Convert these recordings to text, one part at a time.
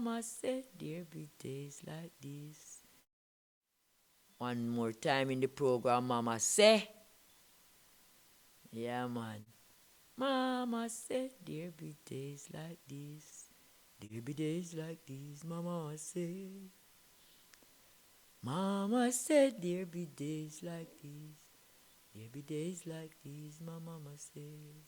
Mama said there be days like this. One more time in the program, Mama say. Yeah, man. Mama said there be days like this. There be days like these, Mama said. Mama said there be days like these. There be days like these, my mama said.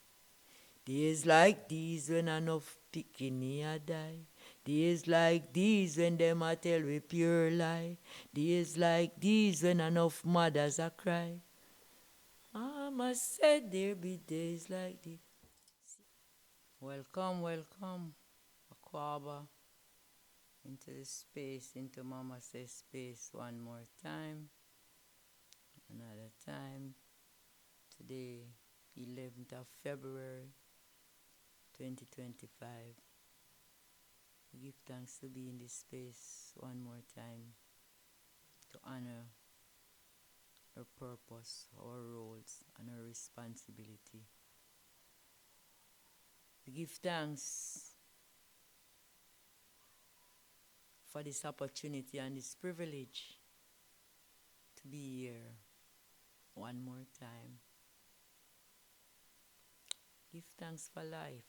Days like these when enough picking a die. Days like these when them a tell we pure lie. Days like these when enough mothers a cry. Mama said there be days like this. Welcome, welcome, Aquaba, into the space, into Mama Says space one more time. Another time. Today, 11th of February, 2025. We give thanks to be in this space one more time to honor our purpose, our roles, and our responsibility. We give thanks for this opportunity and this privilege to be here one more time. Give thanks for life.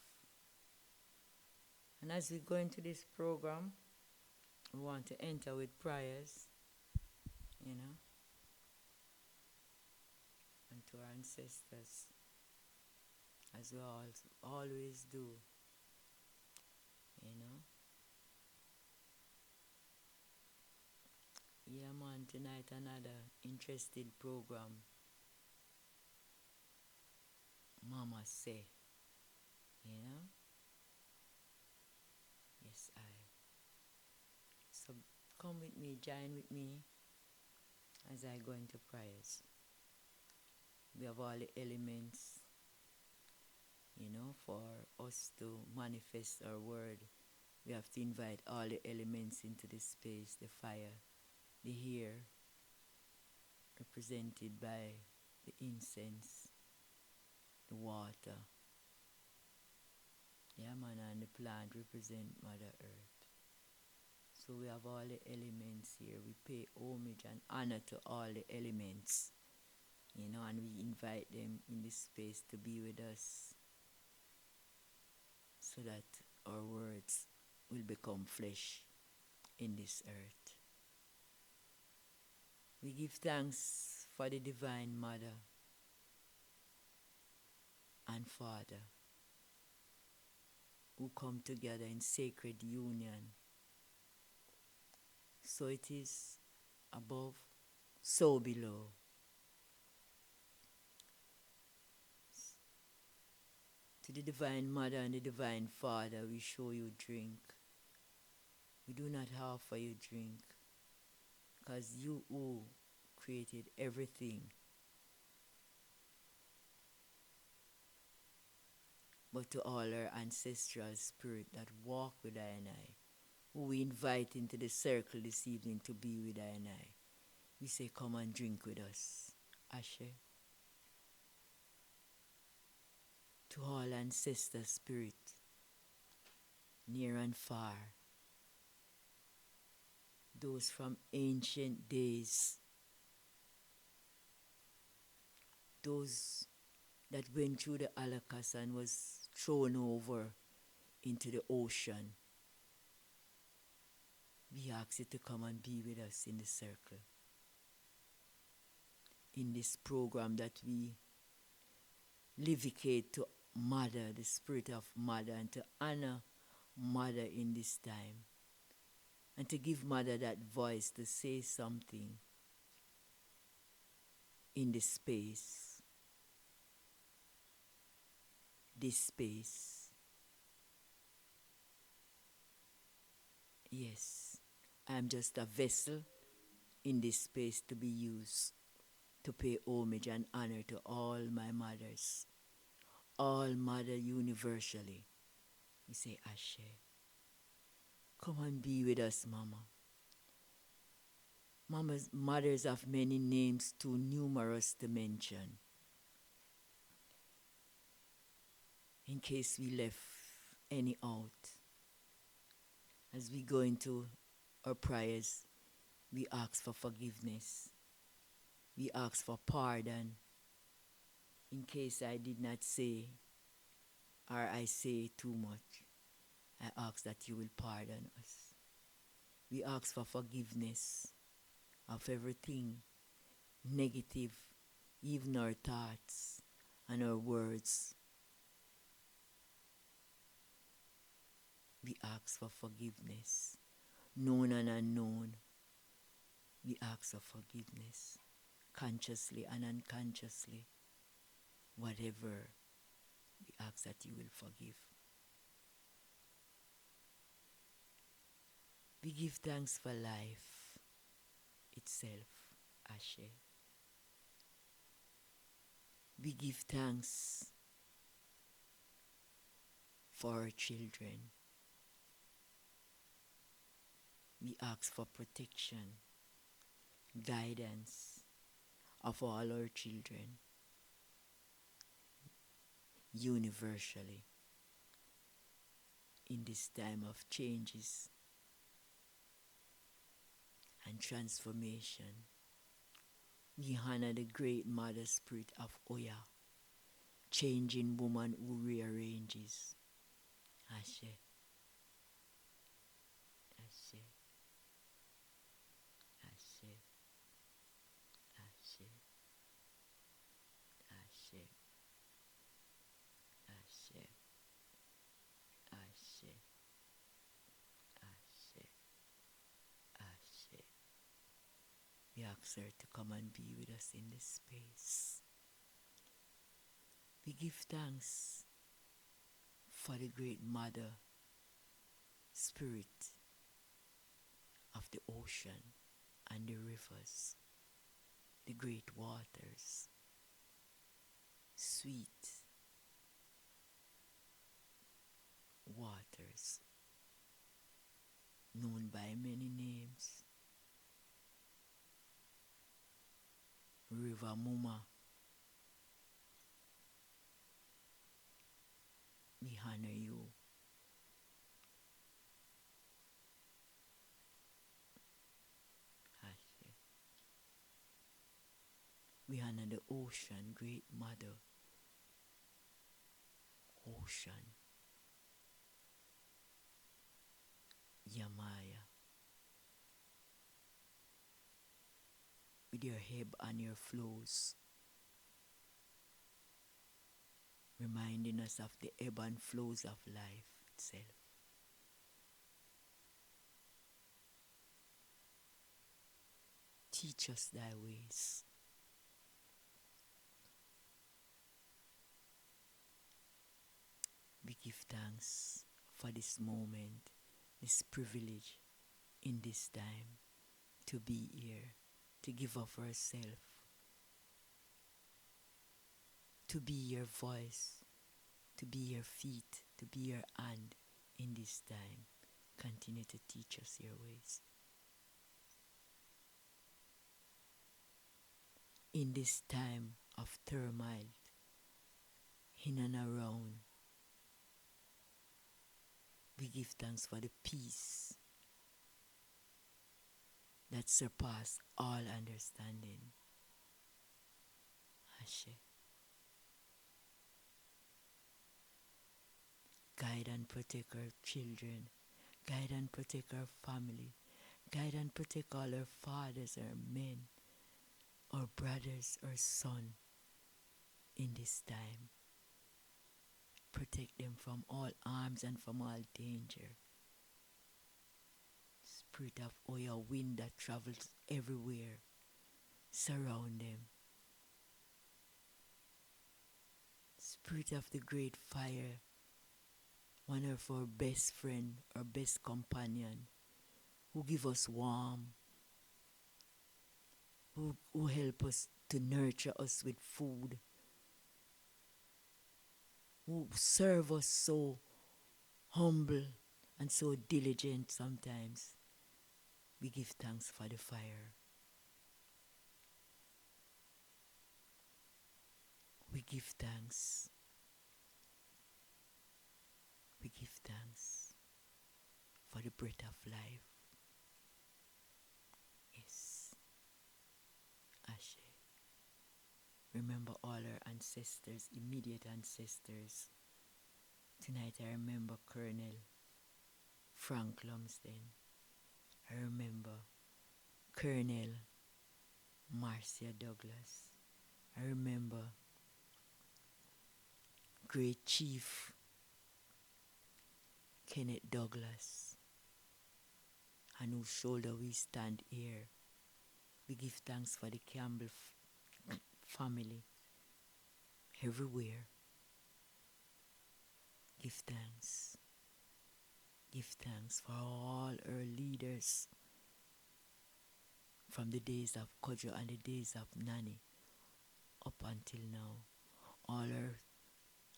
And as we go into this program, we want to enter with prayers, and to our ancestors, as we always do, Yeah, man, tonight another interesting program. Mama say, Yes, I. So come with me, join with me as I go into prayers. We have all the elements, for us to manifest our word. We have to invite all the elements into the space, the fire, the air, represented by the incense, the water. Yeah, man, and the plant represent Mother Earth. So we have all the elements here. We pay homage and honor to all the elements, and we invite them in this space to be with us so that our words will become flesh in this earth. We give thanks for the Divine Mother and Father who come together in sacred union. So it is above, so below. To the Divine Mother and the Divine Father, we show you drink. We do not offer you drink, because you who created everything. But to all our ancestral spirit that walk with I and I, who we invite into the circle this evening to be with I and I, we say, come and drink with us. Ashe. To all ancestor spirit, near and far, those from ancient days, those that went through the Holocaust and was thrown over into the ocean, we ask you to come and be with us in the circle. In this program that we livicate to Mother, the spirit of Mother, and to honor Mother in this time, and to give Mother that voice to say something in this space. This space. Yes, I am just a vessel in this space to be used to pay homage and honor to all my mothers, all mother universally. We say Ashe. Come and be with us, Mama. Mothers have many names, too numerous to mention. In case we left any out, As we go into our prayers, we ask for forgiveness. We ask for pardon in case I did not say or I say too much. I ask that you will pardon us. We ask for forgiveness of everything negative, even our thoughts and our words. We ask for forgiveness, known and unknown. We ask for forgiveness, consciously and unconsciously. Whatever, we ask that you will forgive. We give thanks for life itself, Ashe. We give thanks for our children. We ask for protection, guidance of all our children, universally, in this time of changes and transformation. We honor the great mother spirit of Oya, changing woman who rearranges. Ashe, Ashe, Ashe, Ashe, Ashe, Ashe, Ashe, Ashe, Ashe. We ask her to come and be with us in this space. We give thanks for the great mother spirit of the ocean and the rivers, the great waters, sweet waters, known by many names. River Muma, we honor you. Ashe. We honor the ocean, great mother, ocean, Yamaya, with your ebb and your flows, reminding us of the ebb and flows of life itself. Teach us thy ways. We give thanks for this moment, this privilege in this time to be here, to give of ourselves, to be your voice, to be your feet, to be your hand in this time. Continue to teach us your ways. In this time of turmoil, in and around, we give thanks for the peace that surpasses all understanding. Ashe. Guide and protect our children. Guide and protect our family. Guide and protect all our fathers, our men, our brothers, our sons in this time. Protect them from all harms and from all danger. Spirit of Oya, wind that travels everywhere, surround them. Spirit of the great fire, one of our best friend, our best companion, who give us warmth, who help us to nurture us with food, who serve us so humble and so diligent sometimes. We give thanks for the fire. We give thanks. We give thanks for the breath of life. Yes. Ashe. Remember all our ancestors, immediate ancestors. Tonight I remember Colonel Frank Lumsden. I remember Colonel Marcia Douglas. I remember Great Chief Kenneth Douglas, on whose shoulder we stand here. We give thanks for the Campbell family everywhere. Give thanks. Give thanks for all our leaders from the days of Kojo and the days of Nani up until now. All our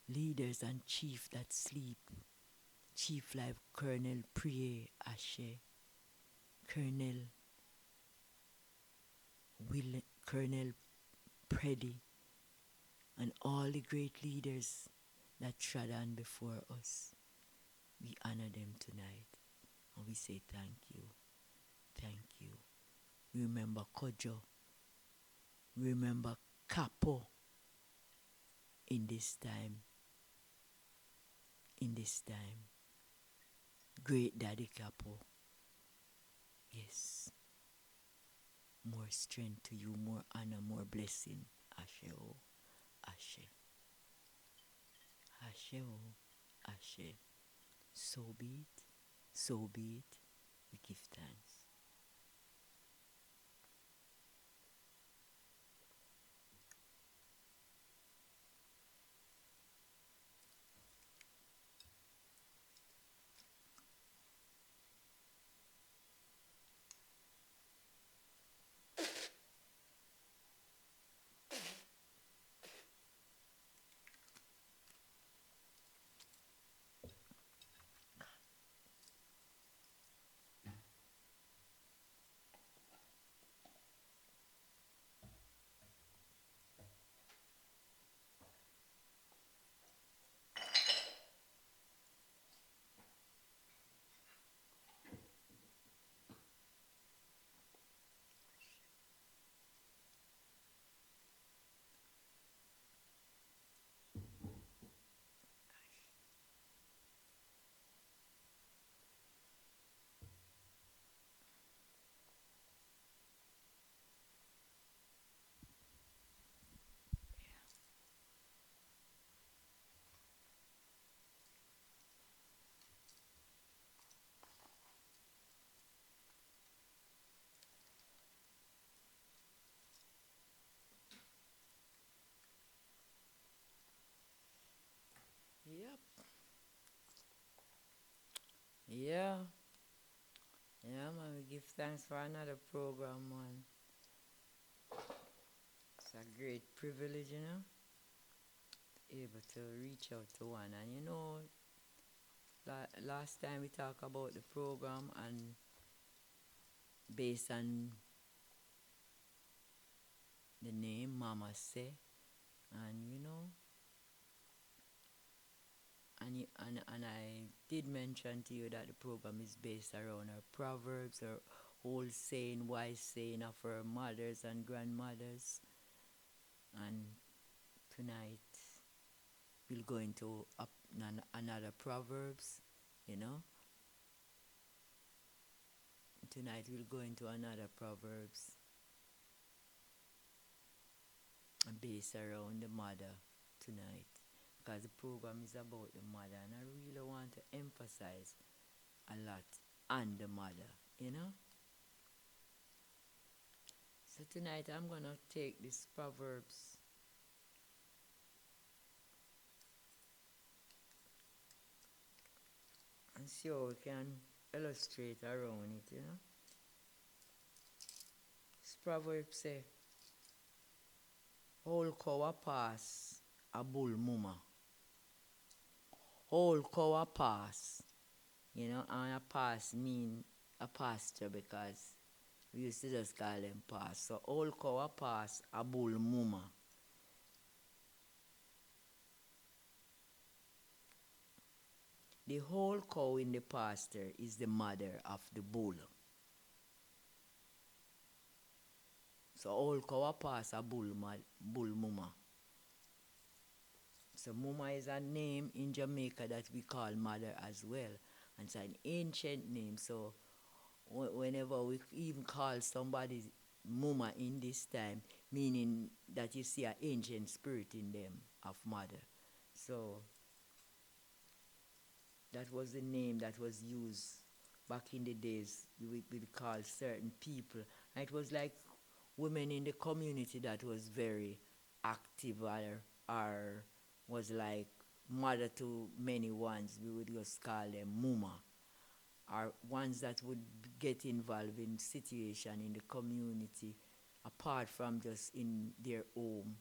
leaders and chief that sleep. Chief like Colonel Priye Ashe, Colonel Colonel Preddy, and all the great leaders that trod on before us. We honor them tonight and we say thank you. Thank you. We remember Kojo. We remember Capo in this time. In this time. Great Daddy Capo. Yes. More strength to you, more honor, more blessing. Ashe oh, Ashe. Ashe oh, Ashe. So be it, so be it. We give thanks. Yep. Yeah. Yeah, man, we give thanks for another program, man. It's a great privilege, able to reach out to one. And last time we talked about the program and based on the name Mama Say, and and I did mention to you that the program is based around our proverbs, our old saying, wise saying of our mothers and grandmothers. And tonight we'll go into another proverbs, Tonight we'll go into another proverbs based around the mother tonight, because the program is about the mother, and I really want to emphasize a lot on the mother, So tonight I'm going to take these proverbs and see how we can illustrate around it, This proverb say, whole cow a pass, a bull mama. Whole cow a pass, and a pass mean a pasture, because we used to just call them pass. So whole cow a pass, a bull mama. The whole cow in the pasture is the mother of the bull. So whole cow a pass a bull mama. So mama is a name in Jamaica that we call mother as well. And it's an ancient name. So whenever we even call somebody mama in this time, meaning that you see an ancient spirit in them of mother. So that was the name that was used back in the days. We call certain people. And it was like women in the community that was very active or was like mother to many ones. We would just call them muma. Or ones that would get involved in situation in the community apart from just in their home.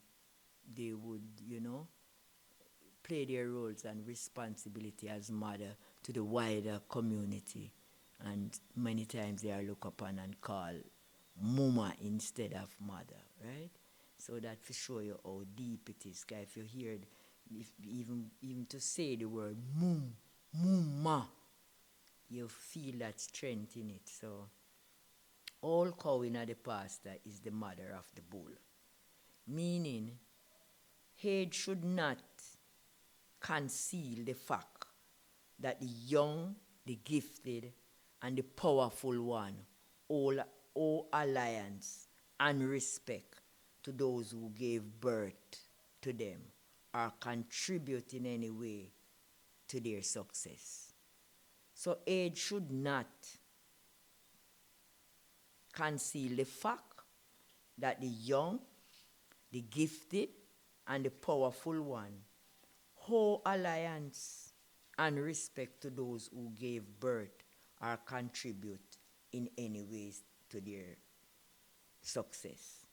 They would, play their roles and responsibility as mother to the wider community. And many times they are looked upon and called mama instead of mother, right? So that to show you how deep it is. Cause if you hear, if even to say the word muma, you feel that strength in it. So all cow in the pasture is the mother of the bull. Meaning, head should not conceal the fact that the young, the gifted, and the powerful one owe alliance and respect to those who gave birth to them or contribute in any way to their success. So age should not conceal the fact that the young, the gifted, and the powerful one owe alliance and respect to those who gave birth or contribute in any ways to their success.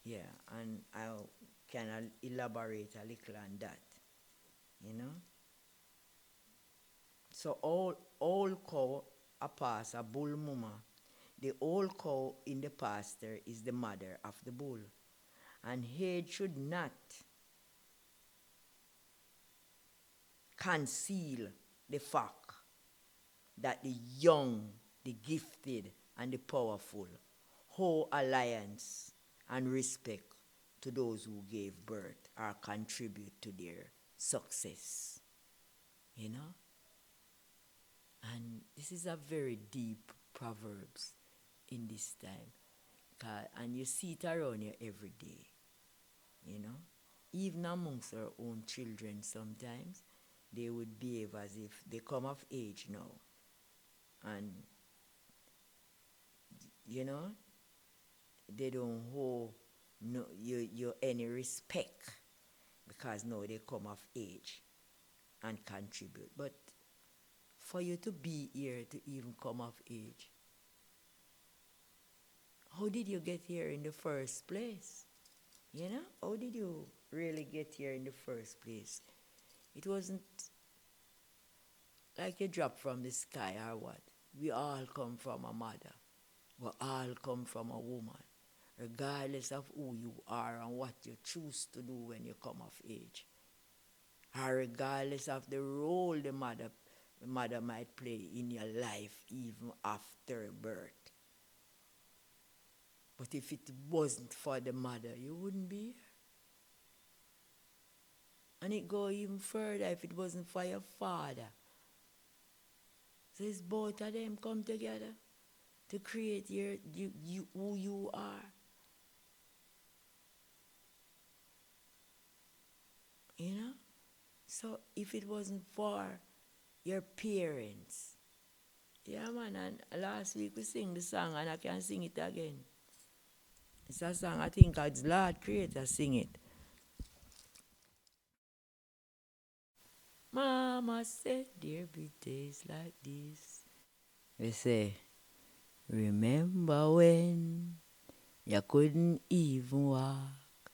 Yeah, and I can elaborate a little on that, So all cow a pass a bull mama. The old cow in the pasture is the mother of the bull. And head should not conceal the fact that the young, the gifted, and the powerful owe alliance and respect to those who gave birth or contribute to their success. And this is a very deep proverbs in this time. And you see it around you every day. Even amongst our own children sometimes, they would behave as if they come of age now. And, they don't owe you any respect because now they come of age and contribute. But for you to be here to even come of age, how did you get here in the first place? How did you really get here in the first place? It wasn't like you dropped from the sky or what. We all come from a mother. We all come from a woman. Regardless of who you are and what you choose to do when you come of age. Or regardless of the role the mother might play in your life even after birth. But if it wasn't for the mother, you wouldn't be here. And it go even further if it wasn't for your father. So it's both of them come together to create you who you are. So if it wasn't for your parents, yeah man, and last week we sing the song and I can sing it again. It's a song I think God's Lord Creator sing it. Mama said there be days like this. We say, remember when you couldn't even walk.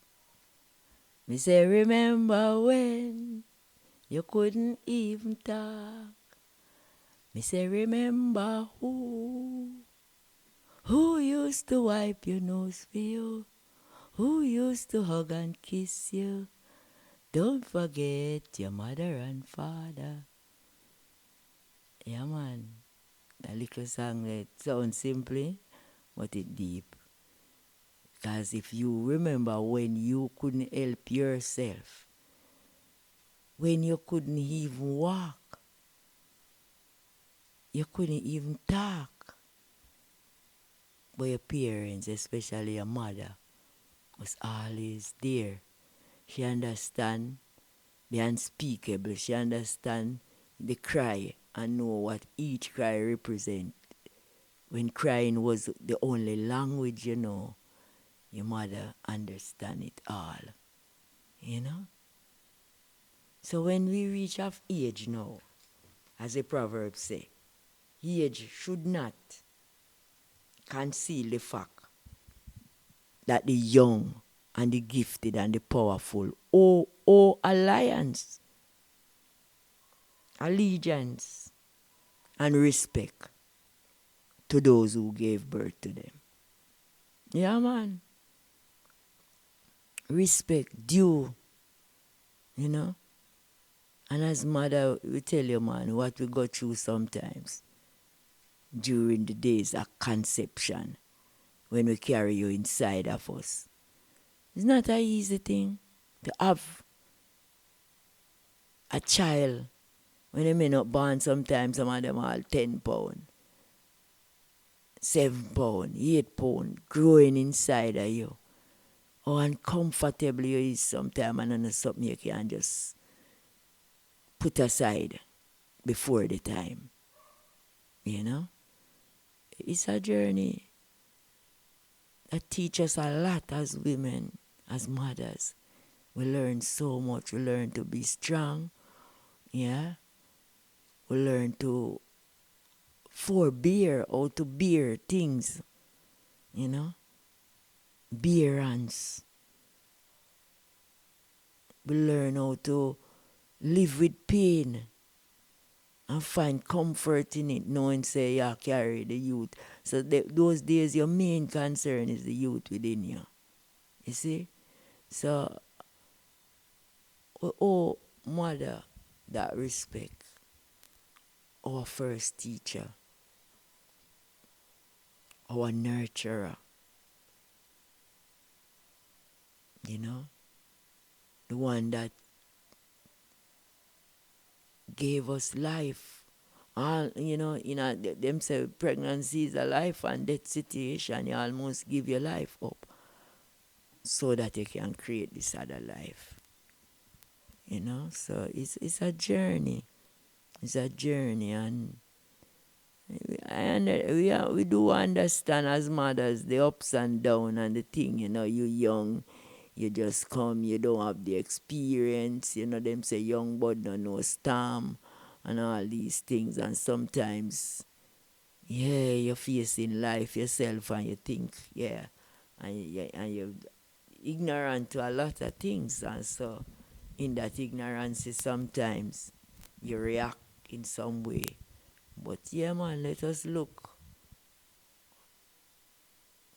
Me say, remember when you couldn't even talk. Me say, remember who used to wipe your nose for you, who used to hug and kiss you. Don't forget your mother and father. Yeah, man. A little song that sounds simply, but it deep. Because if you remember when you couldn't help yourself, when you couldn't even walk, you couldn't even talk, but your parents, especially your mother, was always there. She understand the unspeakable. She understand the cry and know what each cry represent. When crying was the only language, your mother understand it all, you know? So when we reach of age now, as the proverb say, age should not conceal the fact that the young and the gifted and the powerful owe alliance, allegiance, and respect to those who gave birth to them. Yeah, man. Respect due, you know. And as mother, we tell you, man, what we go through sometimes during the days of conception when we carry you inside of us. It's not an easy thing to have a child when they may not born sometimes, some of them are 10 pounds, 7 pounds, 8 pounds growing inside of you. How uncomfortable you is sometimes and it's something you can just put aside before the time. You know? It's a journey that teaches us a lot as women, as mothers. We learn so much. We learn to be strong. Yeah? We learn to forbear or to bear things. You know? Bearance. We learn how to live with pain and find comfort in it, knowing, say, you carry the youth. So those days, your main concern is the youth within you. You see? So, we owe mother that respect, our first teacher, our nurturer, you know? The one that gave us life. All, them say pregnancy is a life and death situation. You almost give your life up so that you can create this other life. You know, so it's a journey. It's a journey, and we do understand as mothers the ups and downs and the thing. You young, you just come, you don't have the experience. Them say young but don't know storm and all these things. And sometimes, yeah, you're facing life yourself and you think, yeah, and you're ignorant to a lot of things. And so in that ignorance, sometimes you react in some way. But yeah, man, let us look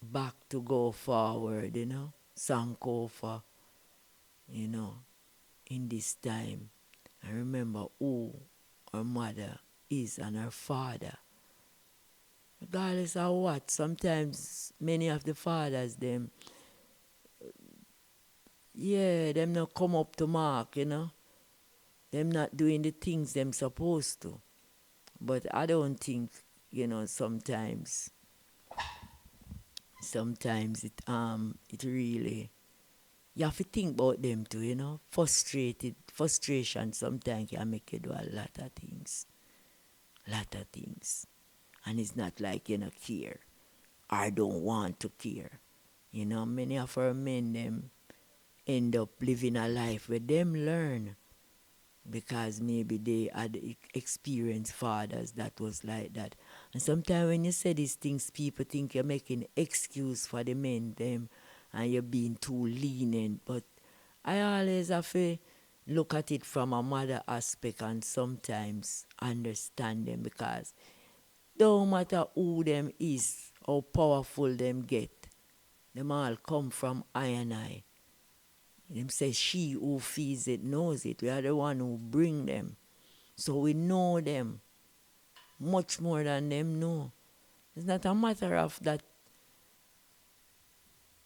back to go forward, Sankofa, in this time. And remember who her mother is and her father. Regardless of what, sometimes many of the fathers, them not come up to mark, Them not doing the things them supposed to. But I don't think, sometimes it really, you have to think about them too, frustration sometimes can make you do a lot of things. And it's not like you don't care or don't want to care. Many of our men, them end up living a life where them learn because maybe they had experienced fathers that was like that. And sometimes when you say these things, people think you're making excuse for the men, them, and you're being too lenient. But I always have to look at it from a mother aspect and sometimes understand them, because no matter who them is, how powerful them get, them all come from I and I. Them say she who feeds it knows it. We are the one who bring them. So we know them. much more than them know. It's not a matter of that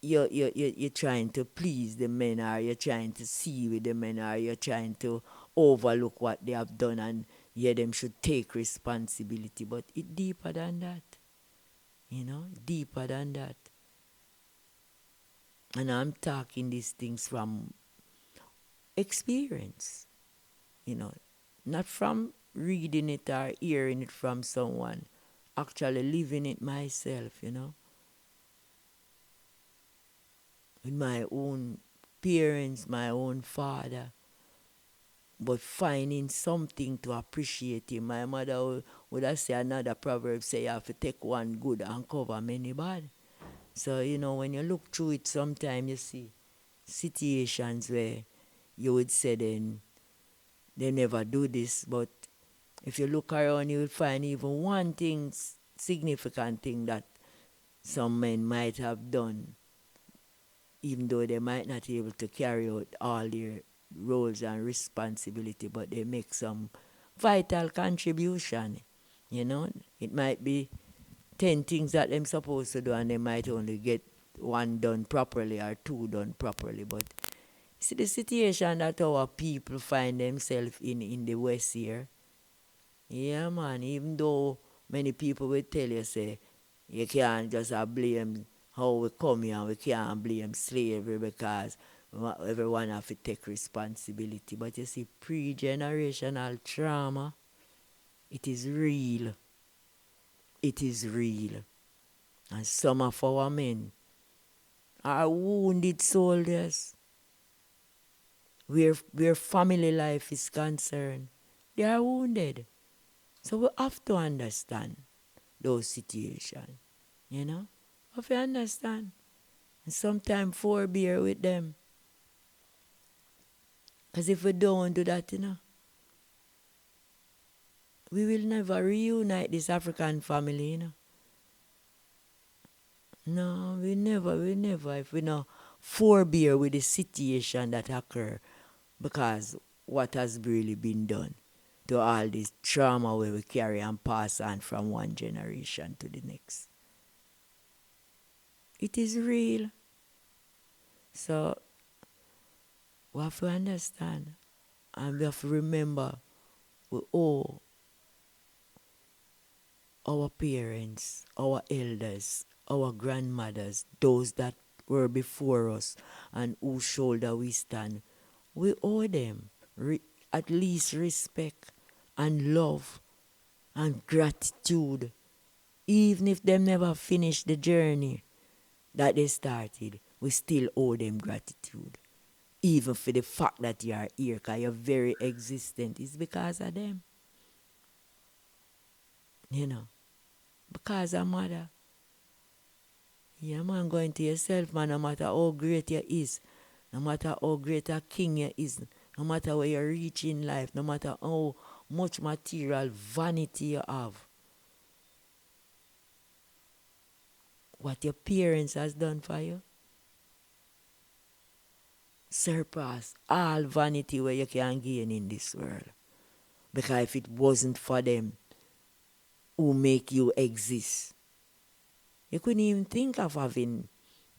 you're trying to please the men, or you're trying to see with the men, or you're trying to overlook what they have done and yeah, them should take responsibility. But it's deeper than that. Deeper than that. And I'm talking these things from experience, not from reading it or hearing it from someone, actually living it myself, with my own parents, my own father, but finding something to appreciate him. My mother would have said another proverb, say you have to take one good and cover many bad. So, when you look through it, sometimes you see situations where you would say then they never do this, but if you look around, you will find even one thing, significant thing that some men might have done, even though they might not be able to carry out all their roles and responsibility, but they make some vital contribution. It might be 10 things that they're supposed to do, and they might only get one done properly or two done properly. But see the situation that our people find themselves in the West here. Yeah, man, even though many people will tell you, say, you can't just blame how we come here, and we can't blame slavery because everyone have to take responsibility. But you see, pre-generational trauma, it is real. It is real. And some of our men are wounded soldiers. Where family life is concerned, they are wounded. So we have to understand those situations, Have to understand. And sometimes forbear with them. Because if we don't do that, we will never reunite this African family, No, we never, if we not forbear with the situation that occur, because what has really been done to all this trauma where we carry and pass on from one generation to the next. It is real. So we have to understand, and we have to remember we owe our parents, our elders, our grandmothers, those that were before us and whose shoulder we stand. We owe them at least respect and love and gratitude, even if them never finish the journey that they started. We still owe them gratitude, even for the fact that you are here, because your very existence is because of them. Because of mother. Yeah, man, going to yourself, man, no matter how great you is, no matter how great a king you is, no matter where you reach in life, no matter how much material vanity you have, what your parents has done for you surpass all vanity where you can gain in this world. Because if it wasn't for them who make you exist, you couldn't even think of having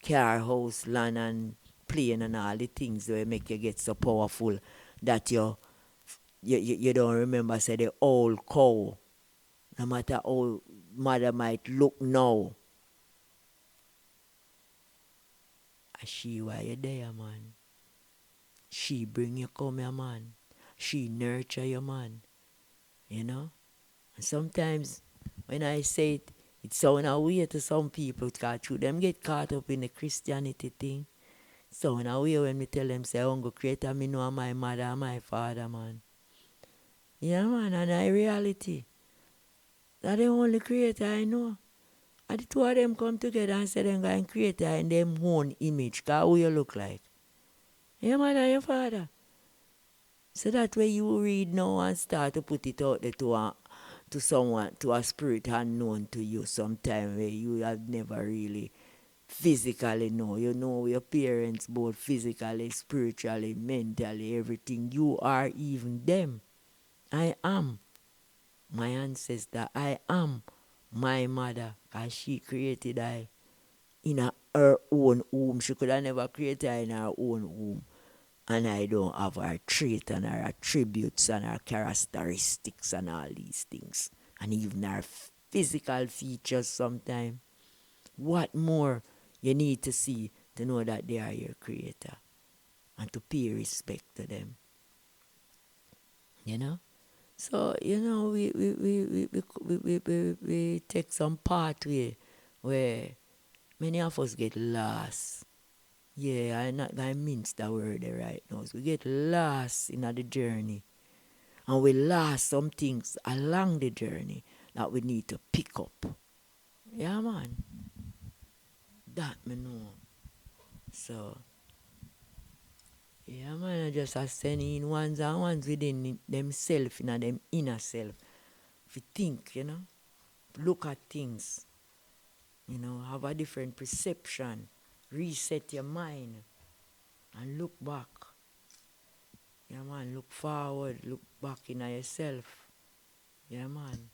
car, house, land, and plane and all the things that make you get so powerful that you don't remember, say, the old cow. No matter how mother might look now, she why you there, man. She bring you come here, man. She nurture you, man. And sometimes when I say it, it sounds weird to some people, because them get caught up in the Christianity thing. So in a way when me tell them, say, I'm going to create me know my mother and my father, man. Yeah, man, and in reality, that the only creator I know. And the two of them come together and say they're going to create her in their own image, because who you look like. Your mother and your father. So that way you read now and start to put it out there to someone, to a spirit unknown to you, sometime where you have never really physically know. You know your parents, both physically, spiritually, mentally, everything. You are even them. I am. my ancestor. I am my mother, because she created I in her own womb. She could have never created I in her own womb. And I don't have her trait and her attributes and her characteristics and all these things. And even her physical features sometimes. What more you need to see to know that they are your creator and to pay respect to them? You know? So, we take some pathway where many of us get lost. Yeah, I'm not going to mince that word there right now. So we get lost in the journey. And we lost some things along the journey that we need to pick up. Yeah, man. That me know. So, yeah, man, I just a send in ones and ones within themselves, in them inner self. If you think, look at things, have a different perception, reset your mind, and look back. Yeah, man, look forward, look back in yourself. Yeah, man.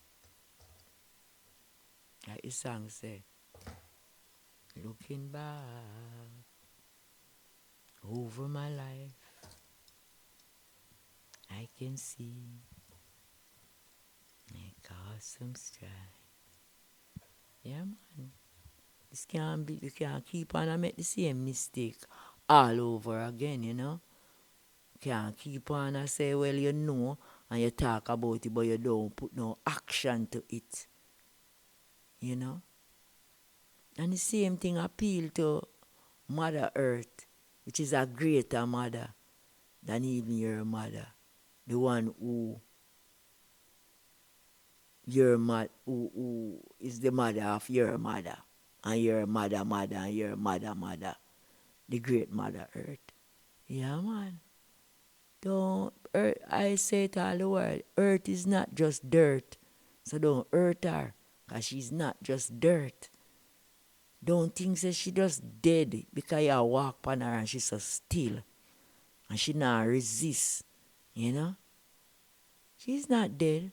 Like the song say, looking back over my life, I can see it caused some strife. Yeah, man. This can't be, you can't keep on and make the same mistake all over again, Can't keep on and say, well, and you talk about it, but you don't put no action to it, And the same thing appeal to Mother Earth, which is a greater mother than even your mother. The one who who is the mother of your mother, and your mother, and your mother, the great Mother Earth. Yeah, man. Don't, Earth, I say it all the world, Earth is not just dirt. So don't hurt her, because she's not just dirt. Don't think that she just dead because you walk on her and she's so still. And she not resist, She's not dead.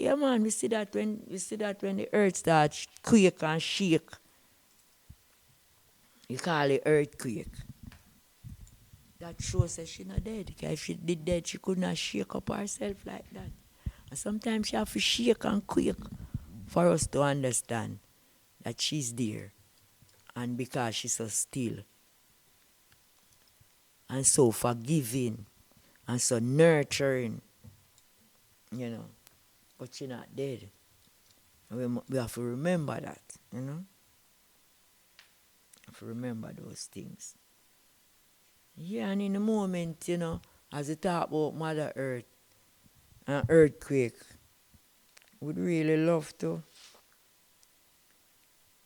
Yeah, man, we see that when the earth starts quake and shake. You call it earthquake. That shows that she not dead. Because if she did dead, she could not shake up herself like that. And sometimes she have to shake and quake for us to understand that she's there. And because she's so still and so forgiving and so nurturing, But she's not dead. We have to remember that, Have to remember those things. Yeah, and in the moment, as we talk about Mother Earth and earthquake, we'd really love to.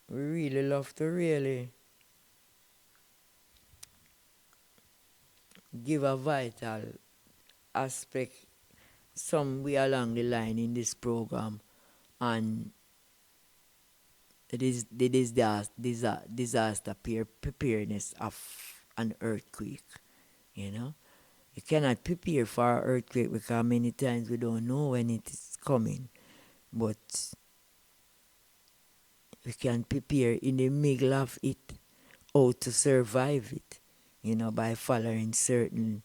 We really love to really give a vital aspect somewhere along the line in this program, and it is the disaster preparedness of an earthquake. You cannot prepare for an earthquake because many times we don't know when it is coming, but we can prepare in the middle of it, how to survive it, by following certain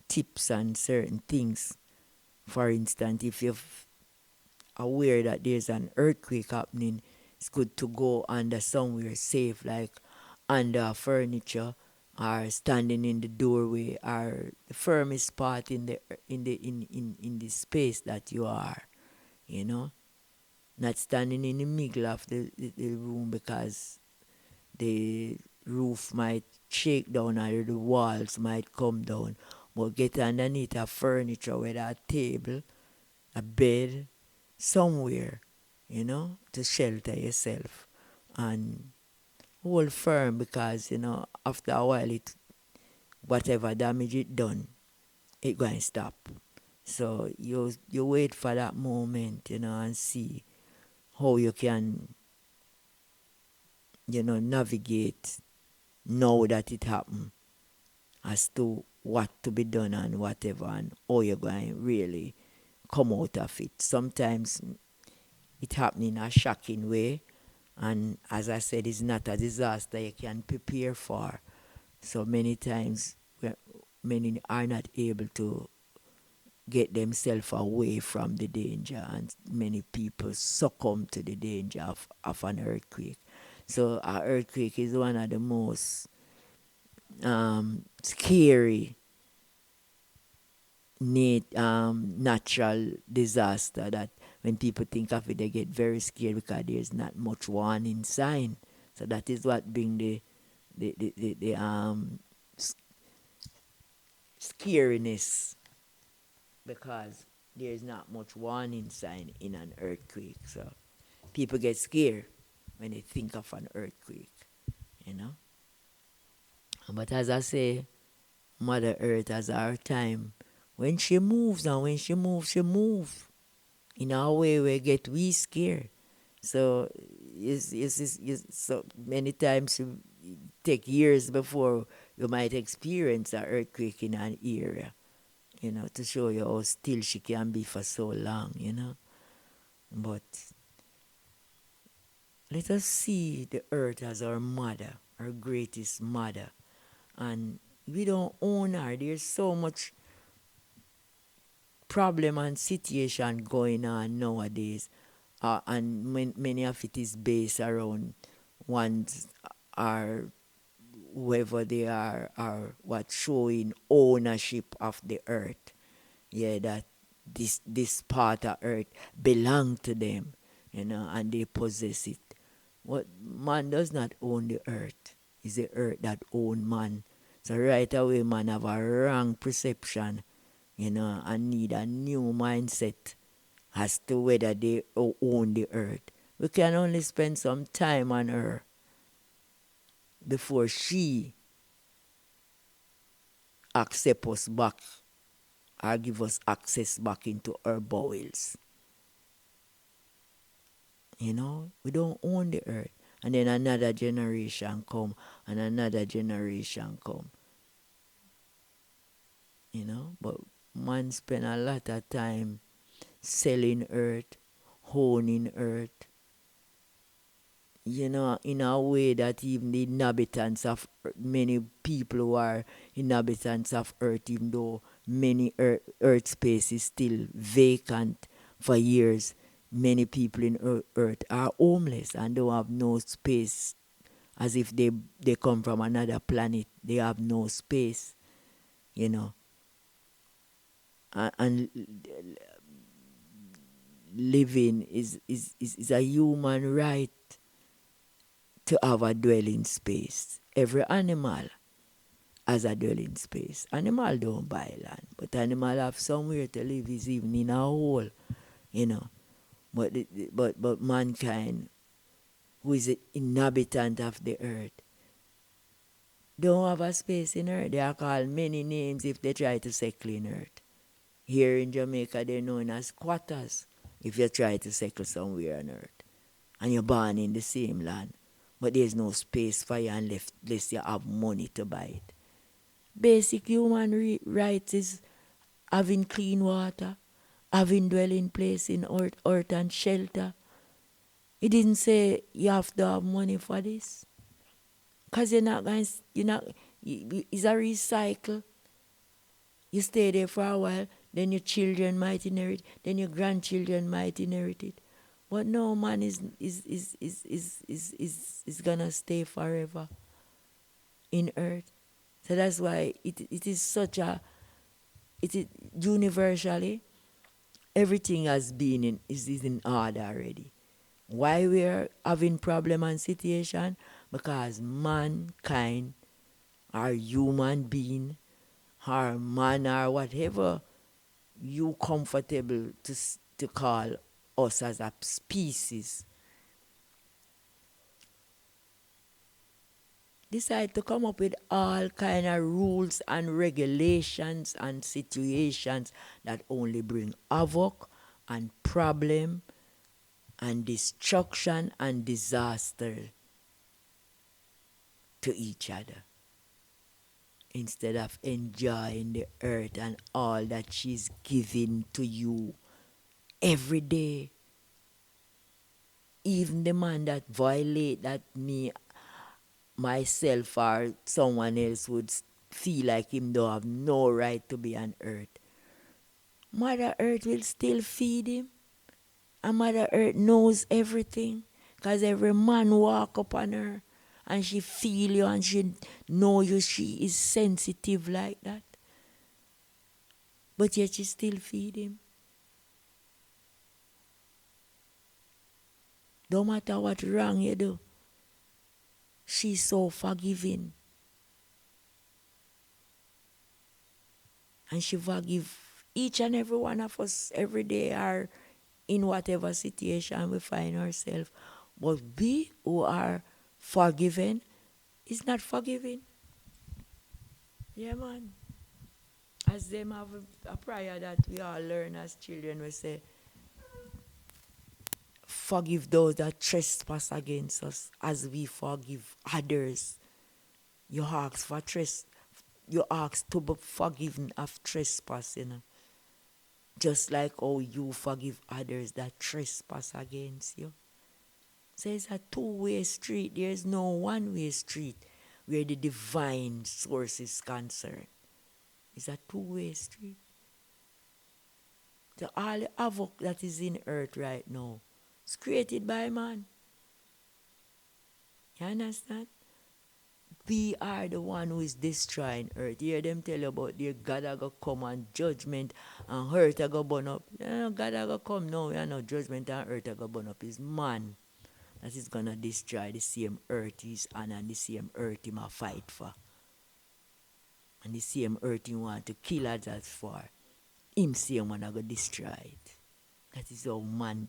tips and certain things. For instance, if you're aware that there's an earthquake happening, it's good to go under somewhere safe, like under furniture or standing in the doorway or the firmest spot in the space that you are, not standing in the middle of the room because the roof might shake down or the walls might come down, but get underneath a furniture, whether a table, a bed, somewhere, to shelter yourself and hold firm because, after a while, whatever damage it done, it going to stop. So you wait for that moment, and see how you can, navigate now that it happened as to what to be done and whatever, and how you're going to really come out of it. Sometimes it happens in a shocking way, and as I said, it's not a disaster you can prepare for. So many times, many are not able to get themselves away from the danger, and many people succumb to the danger of an earthquake. So an earthquake is one of the most scary natural disaster that when people think of it, they get very scared because there's not much warning sign. So that is what bring the scariness, because there's not much warning sign in an earthquake. So people get scared when they think of an earthquake, you know. But as I say, Mother Earth has her time. When she moves, and when she moves in a way we get we scared. So so many times it take years before you might experience an earthquake in an area, to show you how still she can be for so long. But let us see the earth as our mother, our greatest mother. And we don't own her. There's so much problem and situation going on nowadays. And many of it is based around one's or whoever they are what showing ownership of the earth. Yeah, that this part of earth belong to them, and they possess it. What man does not own the earth. It's the earth that own man. So right away man have a wrong perception, and need a new mindset as to whether they own the earth. We can only spend some time on her before she accept us back or give us access back into her bowels. We don't own the earth. And then another generation come, and another generation come. But man spend a lot of time selling earth, honing earth, in a way that even the inhabitants of many people who are inhabitants of earth, even though many earth space is still vacant for years, many people in earth are homeless and don't have no space, as if they come from another planet. They have no space, and living is a human right to have a dwelling space. Every animal has a dwelling space. Animal don't buy land, but animal have somewhere to live, is even in a hole, But but mankind, who is an inhabitant of the earth, don't have a space in earth. They are called many names if they try to settle in earth. Here in Jamaica, they're known as squatters if you try to settle somewhere on earth. And you're born in the same land, but there's no space for you unless you have money to buy it. Basic human rights is having clean water, having dwelling place in earth and shelter. It didn't say you have to have money for this. Because it's a recycle. You stay there for a while, then your children might inherit, then your grandchildren might inherit it. But no man is gonna stay forever in earth. So that's why it is such a universally everything has been is in order already. Why we're having problem and situation? Because mankind, or human being, or man, or whatever you comfortable to call us as a species, decide to come up with all kind of rules and regulations and situations that only bring havoc and problem and destruction and disaster to each other, instead of enjoying the earth and all that she's giving to you every day. Even the man that violate that me, myself, or someone else would feel like him don't have no right to be on earth. Mother Earth will still feed him. And Mother Earth knows everything. Because every man walk upon her and she feel you and she know you. She is sensitive like that. But yet she still feed him. No matter what wrong you do, she's so forgiving. And she forgive each and every one of us every day or in whatever situation we find ourselves. But we who are forgiven is not forgiving. Yeah, man. As them have a prayer that we all learn as children, we say, forgive those that trespass against us as we forgive others. You ask for you ask to be forgiven of trespass, just like how you forgive others that trespass against you. So it's a two-way street. There's no one-way street where the divine source is concerned. It's a two-way street. So all the havoc that is in earth right now is created by man. You understand? We are the one who is destroying earth. You hear them tell you about their God are going to come and judgment and earth are going to burn up. God are going to come now. Judgment and earth are going to burn up. It's man that is going to destroy the same earth he's on and the same earth he might fight for. And the same earth he want to kill others for. Him same one are going to destroy it. That is how man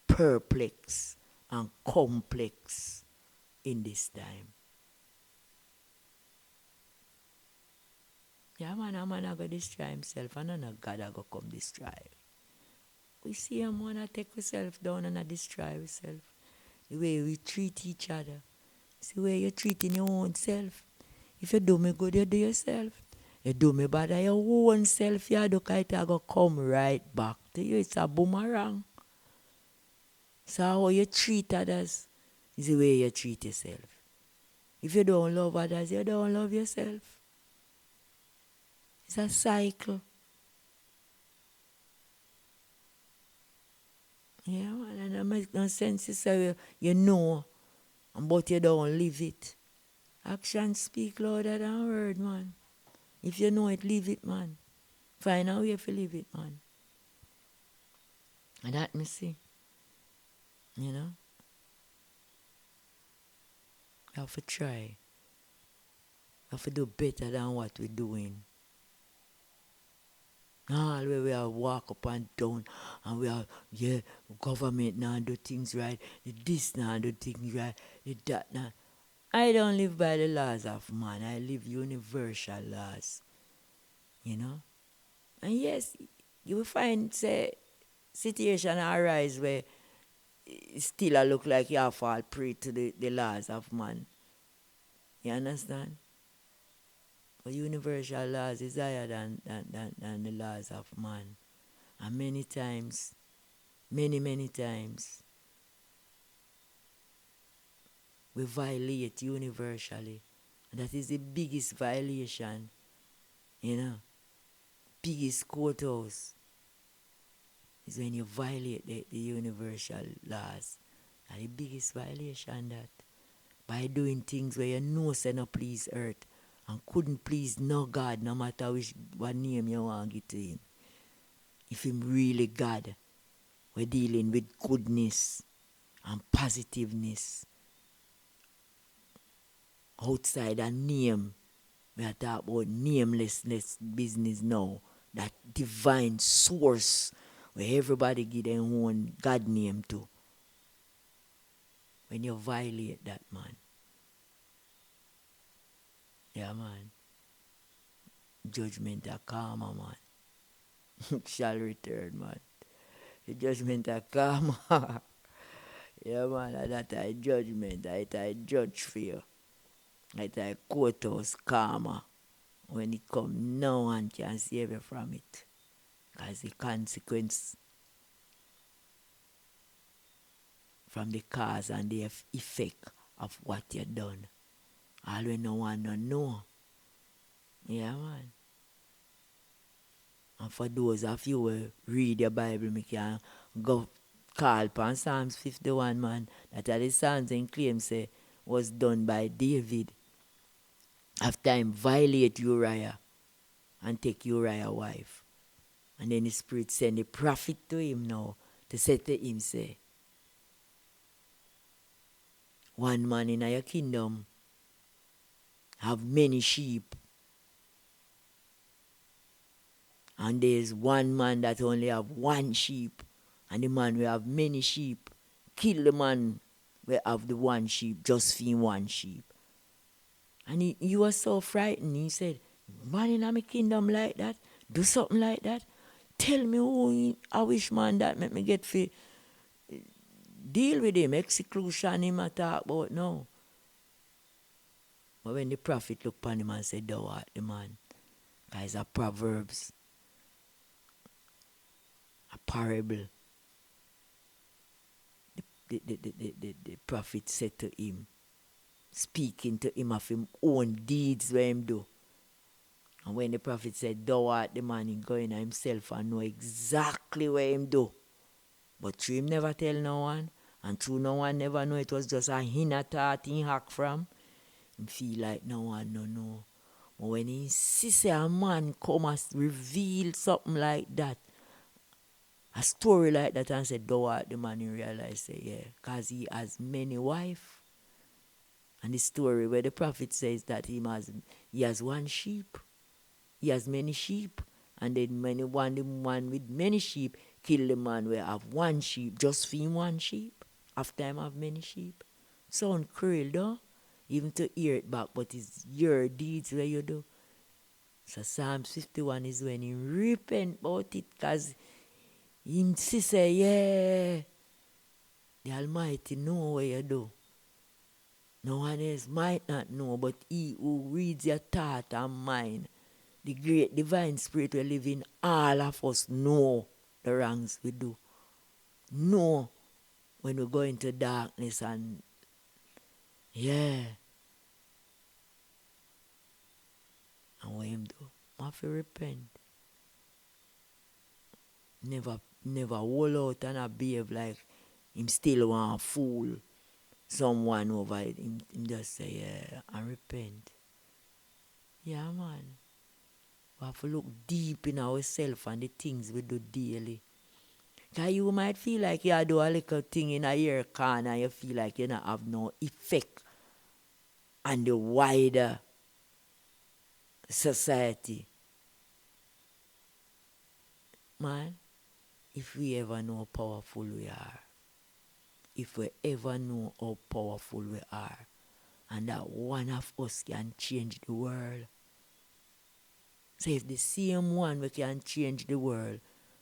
perplex and complex in this time. Yeah, man, a man are going to destroy himself and a God are going to come destroy. We see him want to take ourselves down and destroy ourselves. The way we treat each other. It's the way you're treating your own self. If you do me good, you do yourself. You do me bad, your own self, you do it going to come right back to you. It's a boomerang. So how you treat others is the way you treat yourself. If you don't love others, you don't love yourself. It's a cycle. Yeah, man, and it makes no sense to say you know, but you don't live it. Actions speak louder than word, man. If you know it, live it, man. Find a way to live it, man. And that me see. You know? You have to try. You have to do better than what we're doing. All where we are walk up and down and we are, government now do things right, this now do things right, that now. I don't live by the laws of man. I live universal laws. You know? And yes, you will find, say, situation arise where it still look like you fall prey to the laws of man. You understand? But universal laws is higher than the laws of man. And many times, many times, we violate universally. And that is the biggest violation, biggest courthouse is when you violate the universal laws. And the biggest violation that by doing things where you know say no please earth and couldn't please no God, no matter what name you want to give to him. If him really God, we're dealing with goodness and positiveness. Outside a name, we are talking about namelessness business now. That divine source where everybody give their own God name to. When you violate that, man. Yeah, man. Judgment of karma, man. Shall return, man. The judgment of karma. Yeah, man. That I judgment. I judge for you. That I courthouse karma. When it come, no one can save you from it. Because the consequence from the cause and the effect of what you done. All we no one no know. Yeah, man. And for those of you who read your Bible, me can go call upon Psalms 51, man. That are the Psalms and claim say was done by David after him violate Uriah and take Uriah's wife. And then the Spirit send the prophet to him now to say to him, say, one man in your kingdom have many sheep, and there's one man that only have one sheep, and the man will have many sheep. Kill the man will have the one sheep, just feed one sheep. And he was so frightened. He said, man in my kingdom like that, do something like that. Tell me who I wish man that make me get fit. Deal with him, execution him I talk about now. But when the prophet looked upon him and said, thou art the man. Guys, a Proverbs, a parable. The prophet said to him, speaking to him of his own deeds where him do. And when the prophet said, thou art the man, he go in himself and know exactly what him do. But through him never tell no one, and through no one never know it was just a inner thought he hack from, him feel like no one no know. But when he see a man come and reveal something like that, a story like that, and said, thou art the man, he realize, say, yeah, because he has many wives. And the story where the prophet says that he has one sheep. He has many sheep. And then the one with many sheep kill the man where have one sheep, just feed one sheep. After him have many sheep. Sound cruel, though? Even to hear it back, but it's your deeds where you do. So Psalms 51 is when he repent about it, because he say, yeah, the Almighty know what you do. No one else might not know, but he who reads your thought and mind, the great divine spirit we live in, all of us know the wrongs we do. Know when we go into darkness and, yeah. And what him do? I have to repent. Never hold out and behave like him still want to fool someone over it. Him just say, yeah, and repent. Yeah, man. We have to look deep in ourselves and the things we do daily. Because you might feel like you do a little thing in a year corner, you feel like you don't have no effect on the wider society. Man, if we ever know how powerful we are, if we ever know how powerful we are, and that one of us can change the world. So if the same one we can change the world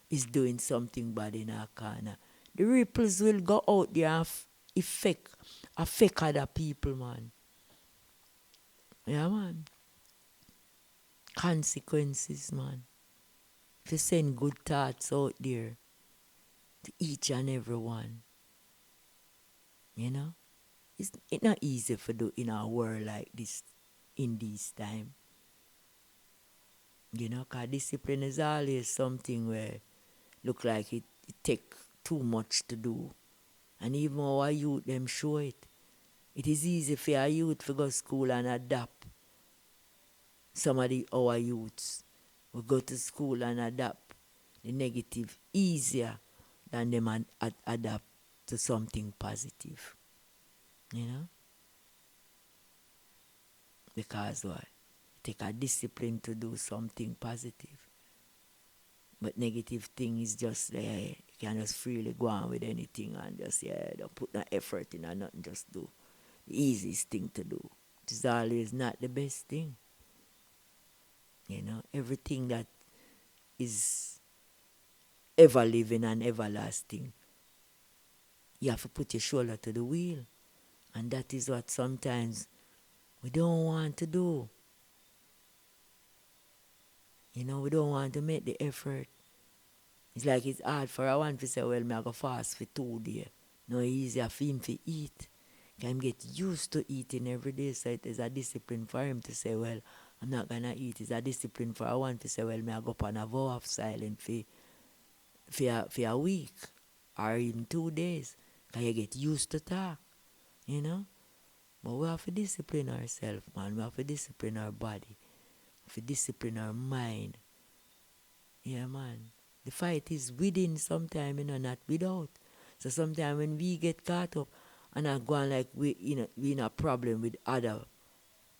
is doing something bad in our corner, the ripples will go out there and affect other people, man. Yeah, man. Consequences, man. If you send good thoughts out there to each and every one, you know, it's not easy for do in a world like this, in this time. You know, because discipline is always something where look like it take too much to do. And even our youth, them show it. It is easy for our youth to go to school and adapt. Some of our youths will go to school and adapt the negative easier than them adapt to something positive. You know? Because why? Take a discipline to do something positive. But negative thing is just there. You can just freely go on with anything and just, don't put no effort in and nothing, just do. The easiest thing to do. It is always not the best thing. You know, everything that is ever living and everlasting, you have to put your shoulder to the wheel. And that is what sometimes we don't want to do. You know, we don't want to make the effort. It's like it's hard for a one to say, well, I go fast for 2 days. No easier for him to eat. Can him get used to eating every day, so it is a discipline for him to say, well, I'm not gonna eat. It's a discipline for one to say, well, may I go up on a vow of silence for a week or even 2 days. Can you get used to talk, you know? But we have to discipline ourselves, man. We have to discipline our body. We have to discipline our mind. Yeah, man. The fight is within sometimes, not without. So sometimes when we get caught up and are going like we in a problem with other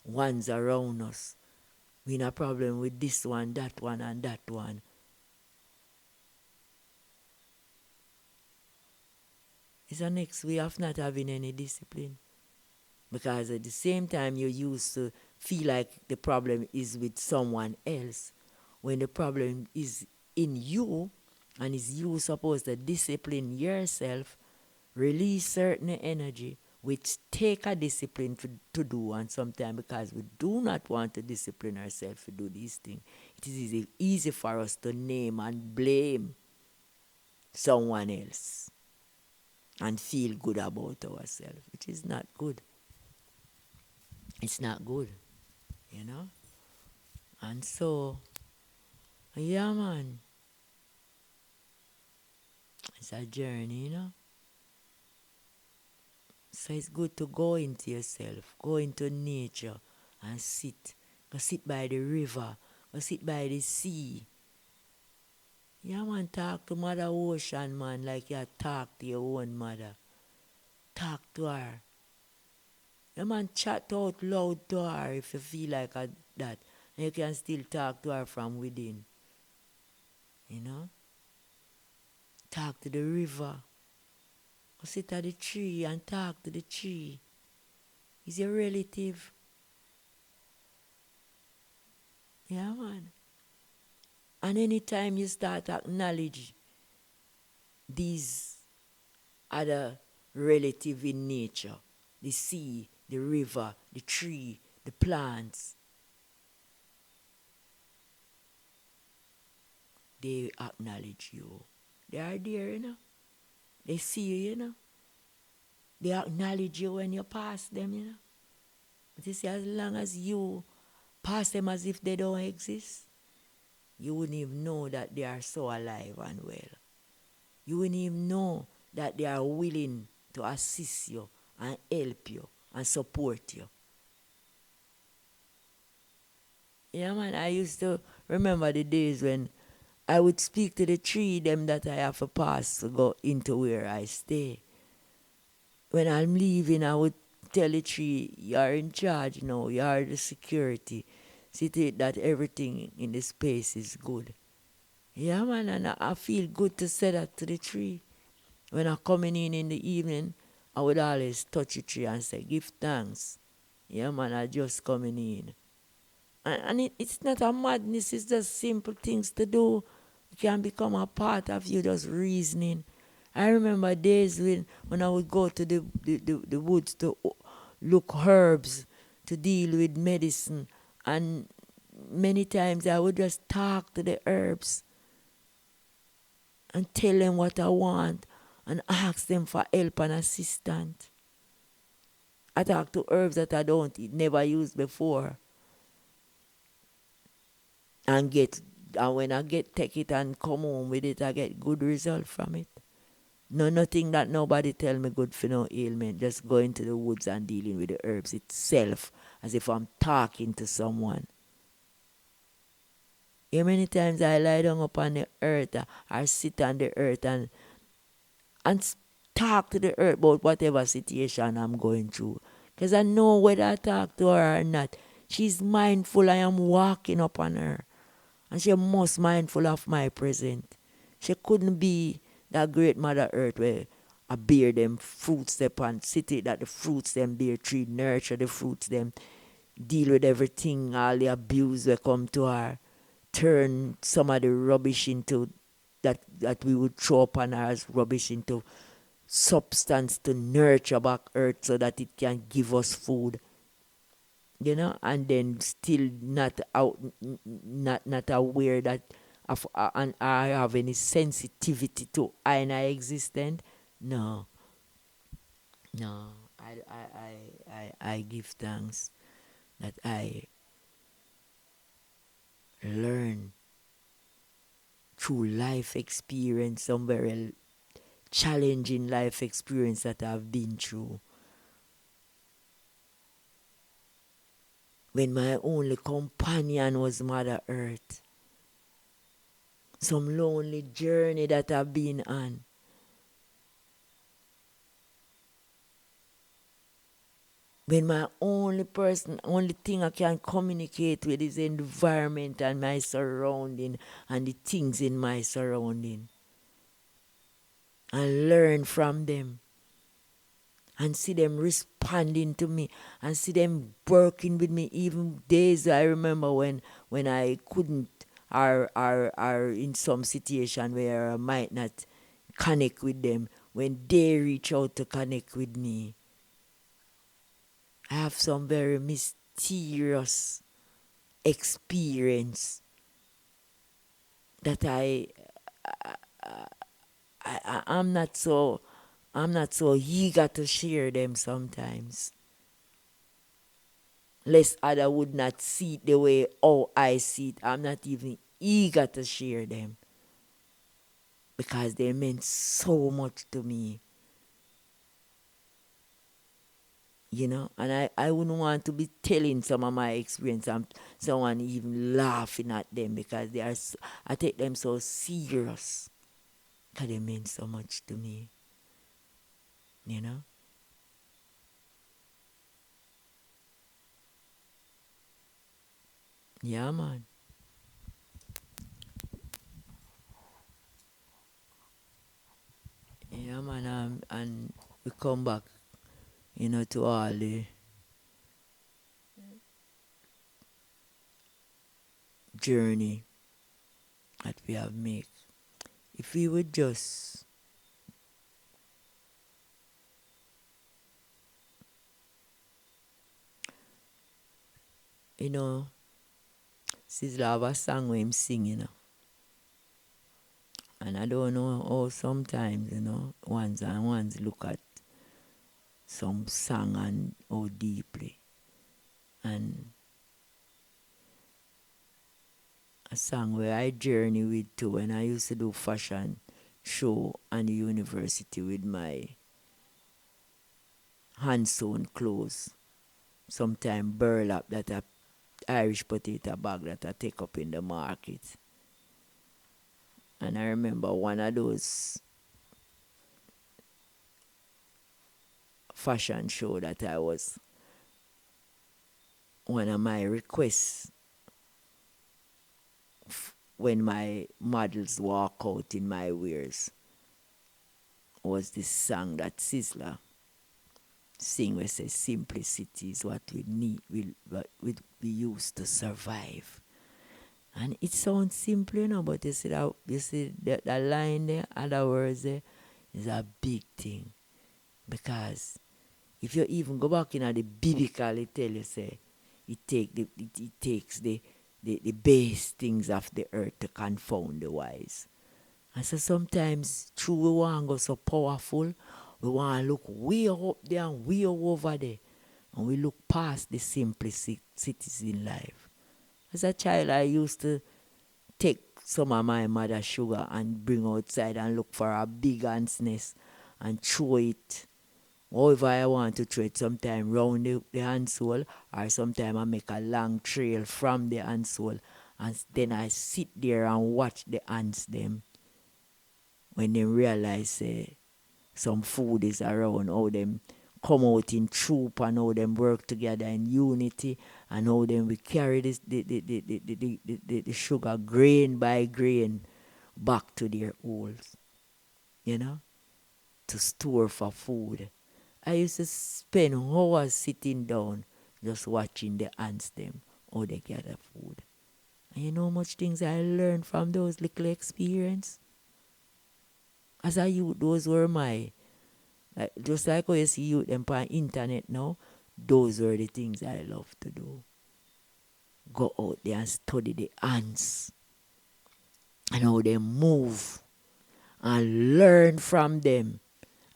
ones around us, we in a problem with this one, that one, and that one. It's a next way of not having any discipline. Because at the same time you used to feel like the problem is with someone else, when the problem is in you, and is you supposed to discipline yourself, release certain energy, which take a discipline to do, and sometimes because we do not want to discipline ourselves to do these things, it is easy for us to name and blame someone else and feel good about ourselves, which is not good. It's not good, you know? And so, yeah, man. It's a journey, So it's good to go into yourself, go into nature and sit. Go sit by the river, go sit by the sea. Yeah, man, talk to Mother Ocean, man, like you talk to your own mother. Talk to her. Yeah, man, chat out loud to her if you feel like that. And you can still talk to her from within. Talk to the river. Go sit at the tree and talk to the tree. He's your relative. Yeah, man. And anytime you start to acknowledge these other relative in nature, the sea, the river, the tree, the plants, they acknowledge you. They are there, They see you, They acknowledge you when you pass them, But you see, as long as you pass them as if they don't exist, you wouldn't even know that they are so alive and well. You wouldn't even know that they are willing to assist you and help you and support you. Yeah, man, I used to remember the days when I would speak to the tree, them that I have to pass to go into where I stay. When I'm leaving, I would tell the tree, you're in charge now, you're the security. See to it that everything in the space is good. Yeah, man, and I feel good to say that to the tree. When I'm coming in the evening, I would always touch the tree and say, give thanks. Yeah, man, I just coming in. And it's not a madness, it's just simple things to do. It can become a part of you just reasoning. I remember days when I would go to the woods to look herbs, to deal with medicine. And many times I would just talk to the herbs and tell them what I want and ask them for help and assistance. I talk to herbs that I never used before. And when I take it and come home with it, I get good result from it. Nothing that nobody tell me good for no ailment. Just going to the woods and dealing with the herbs itself as if I'm talking to someone. How many times I lie down upon the earth or sit on the earth and talk to the earth about whatever situation I'm going through. Because I know whether I talk to her or not, she's mindful I am walking upon her. And she most mindful of my present. She couldn't be that great Mother Earth where I bear them fruits them and city that the fruits them bear tree, nurture the fruits them, deal with everything, all the abuse that come to her, turn some of the rubbish into that we would throw upon her as rubbish into substance to nurture back earth so that it can give us food. And then still not aware that and I have any sensitivity to inner existence. No. No, I give thanks that I learn through life experience, some very challenging life experience that I've been through. When my only companion was Mother Earth. Some lonely journey that I've been on. When my only thing I can communicate with is the environment and my surrounding and the things in my surrounding. And learn from them. And see them responding to me. And see them working with me. Even days I remember when I couldn't or in some situation where I might not connect with them. When they reach out to connect with me. I have some very mysterious experience that I'm not so eager to share them sometimes. Lest other would not see it the way how I see it. I'm not even eager to share them because they meant so much to me. You know, and I wouldn't want to be telling some of my experience and someone even laughing at them because I take them so serious because they mean so much to me, you know. Yeah, man. Yeah, man. And we come back, to all the journey that we have made. If we would just, you know, Sizzla have a song where him sing, And I don't know how sometimes, ones and ones look at some song and how deeply. And a song where I journey with too when I used to do fashion show at the university with my hand sewn clothes. Sometimes burlap that a Irish potato bag that I take up in the market. And I remember one of those fashion show that I was, one of my requests when my models walk out in my wears was this song that Sizzla sing where says simplicity is what we need, what we use to survive. And it sounds simple, but you see that line there, other words there, is a big thing. Because if you even go back in the biblical, it tell you say it takes the base things of the earth to confound the wise. And so sometimes true we want to go so powerful, we want to look way up there and way over there. And we look past the simplicities in life. As a child, I used to take some of my mother's sugar and bring outside and look for a big ant's nest and throw it. However I want to throw it, sometimes round the ant's hole, or sometimes I make a long trail from the ant's hole. And then I sit there and watch the ants them when they realize some food is around, how them come out in troop and how them work together in unity and how them we carry this the sugar grain by grain back to their holes, to store for food. I used to spend hours sitting down just watching the ants them, how they gather food. And you know how much things I learned from those little experiences? As a youth, those were just like how you see youth them on internet now, those were the things I love to do. Go out there and study the ants and how they move and learn from them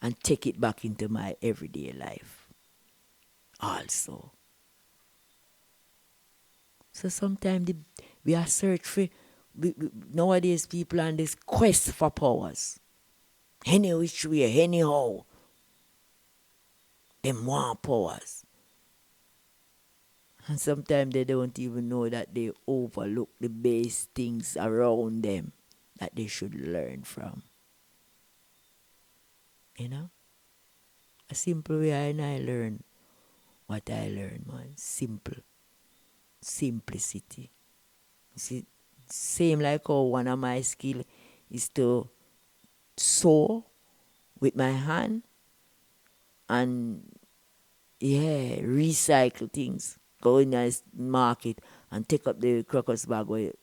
and take it back into my everyday life also. So sometimes we are search for, nowadays people on this quest for powers. Any which way, anyhow, them want powers. And sometimes they don't even know that they overlook the base things around them that they should learn from. You know? A simple way I learn what I learn, man. Simple. Simplicity. See, same like how one of my skill is to sew with my hand and recycle things. Go in the market and take up the crocus bag where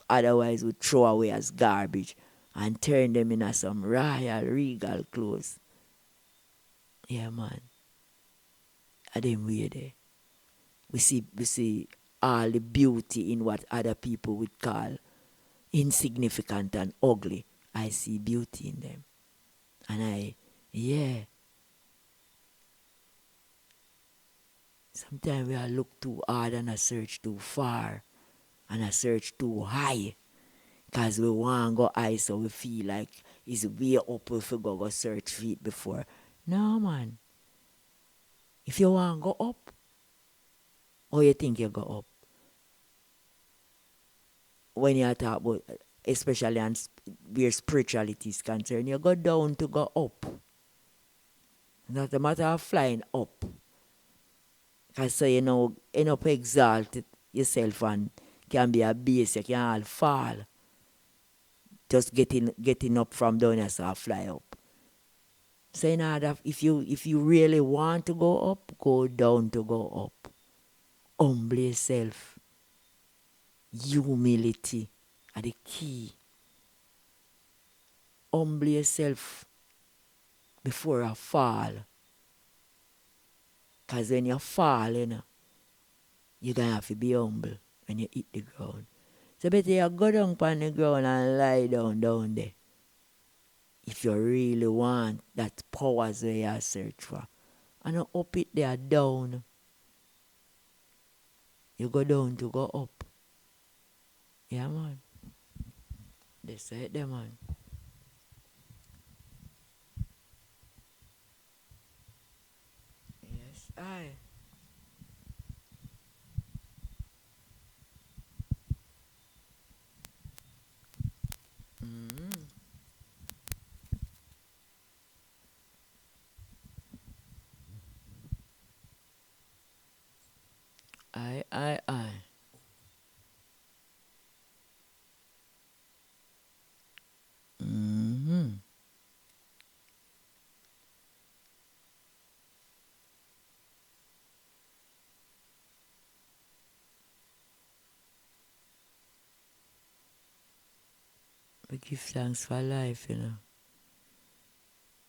otherwise would throw away as garbage and turn them into some royal, regal clothes. Yeah, man. And then we there. We see all the beauty in what other people would call insignificant and ugly. I see beauty in them. And sometimes we are look too hard and I search too far and I search too high. Because we want to go high so we feel like it's way up if we go search for it before. No, man. If you want to go up, how you think you go up? When you talk about, especially on where spirituality is concerned, you go down to go up. Not a matter of flying up. Because so you know, end up exalt yourself and can be a base, you can all fall. Just getting up from down here so I fly up. So in order, if you really want to go up, go down to go up. Humble yourself. Humility are the key. Humble yourself before I fall. Because when you fall, you're going to have to be humble when you hit the ground. So better you go down on the ground and lie down there. If you really want that powers where you search for. And you up it there down. You go down to go up. Yeah, man. They say it there, man. Yes, aye. Aye. We give thanks for life,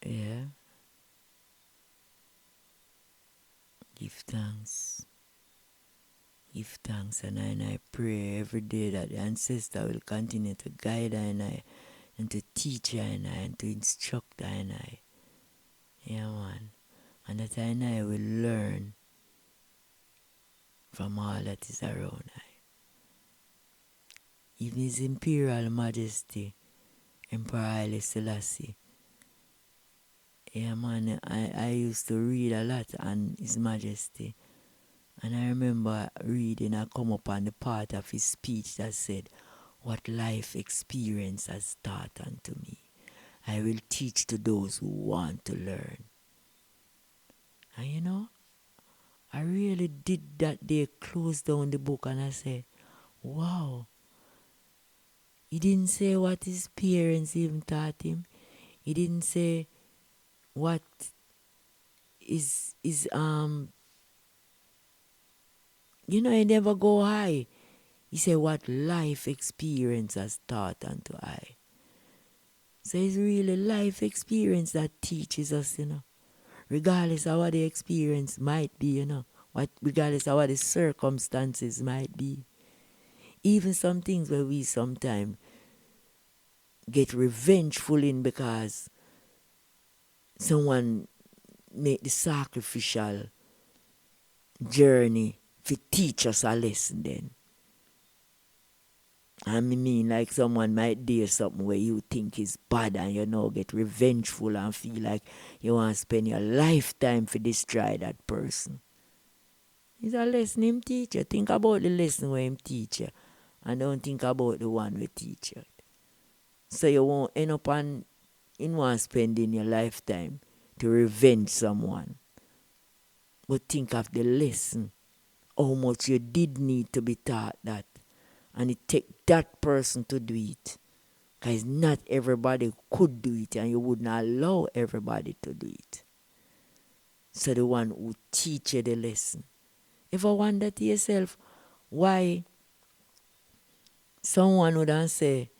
Yeah. Give thanks. Give thanks and I pray every day that the ancestor will continue to guide and to teach and to instruct I. Yeah, man. And that I will learn from all that is around I. Even His Imperial Majesty, Emperor Haile Selassie. Yeah, man, I used to read a lot on His Majesty. And I remember reading, I come up on the part of his speech that said, what life experience has taught unto me, I will teach to those who want to learn. And I really did that day, close down the book and I said, wow. He didn't say what his parents even taught him. He didn't say what is he never go high. He said what life experience has taught unto I. So it's really life experience that teaches us, regardless of what the experience might be, regardless of what the circumstances might be. Even some things where we sometimes get revengeful in because someone make the sacrificial journey to teach us a lesson then. I mean, like someone might do something where you think is bad and you know get revengeful and feel like you want to spend your lifetime to destroy that person. It's a lesson him teach you. Think about the lesson where him teach you and don't think about the one we teach you. So you won't end up in one spending your lifetime to revenge someone. But think of the lesson, how much you did need to be taught that. And it take that person to do it. Because not everybody could do it and you wouldn't allow everybody to do it. So the one who teach you the lesson. If I wonder to yourself, why someone would say,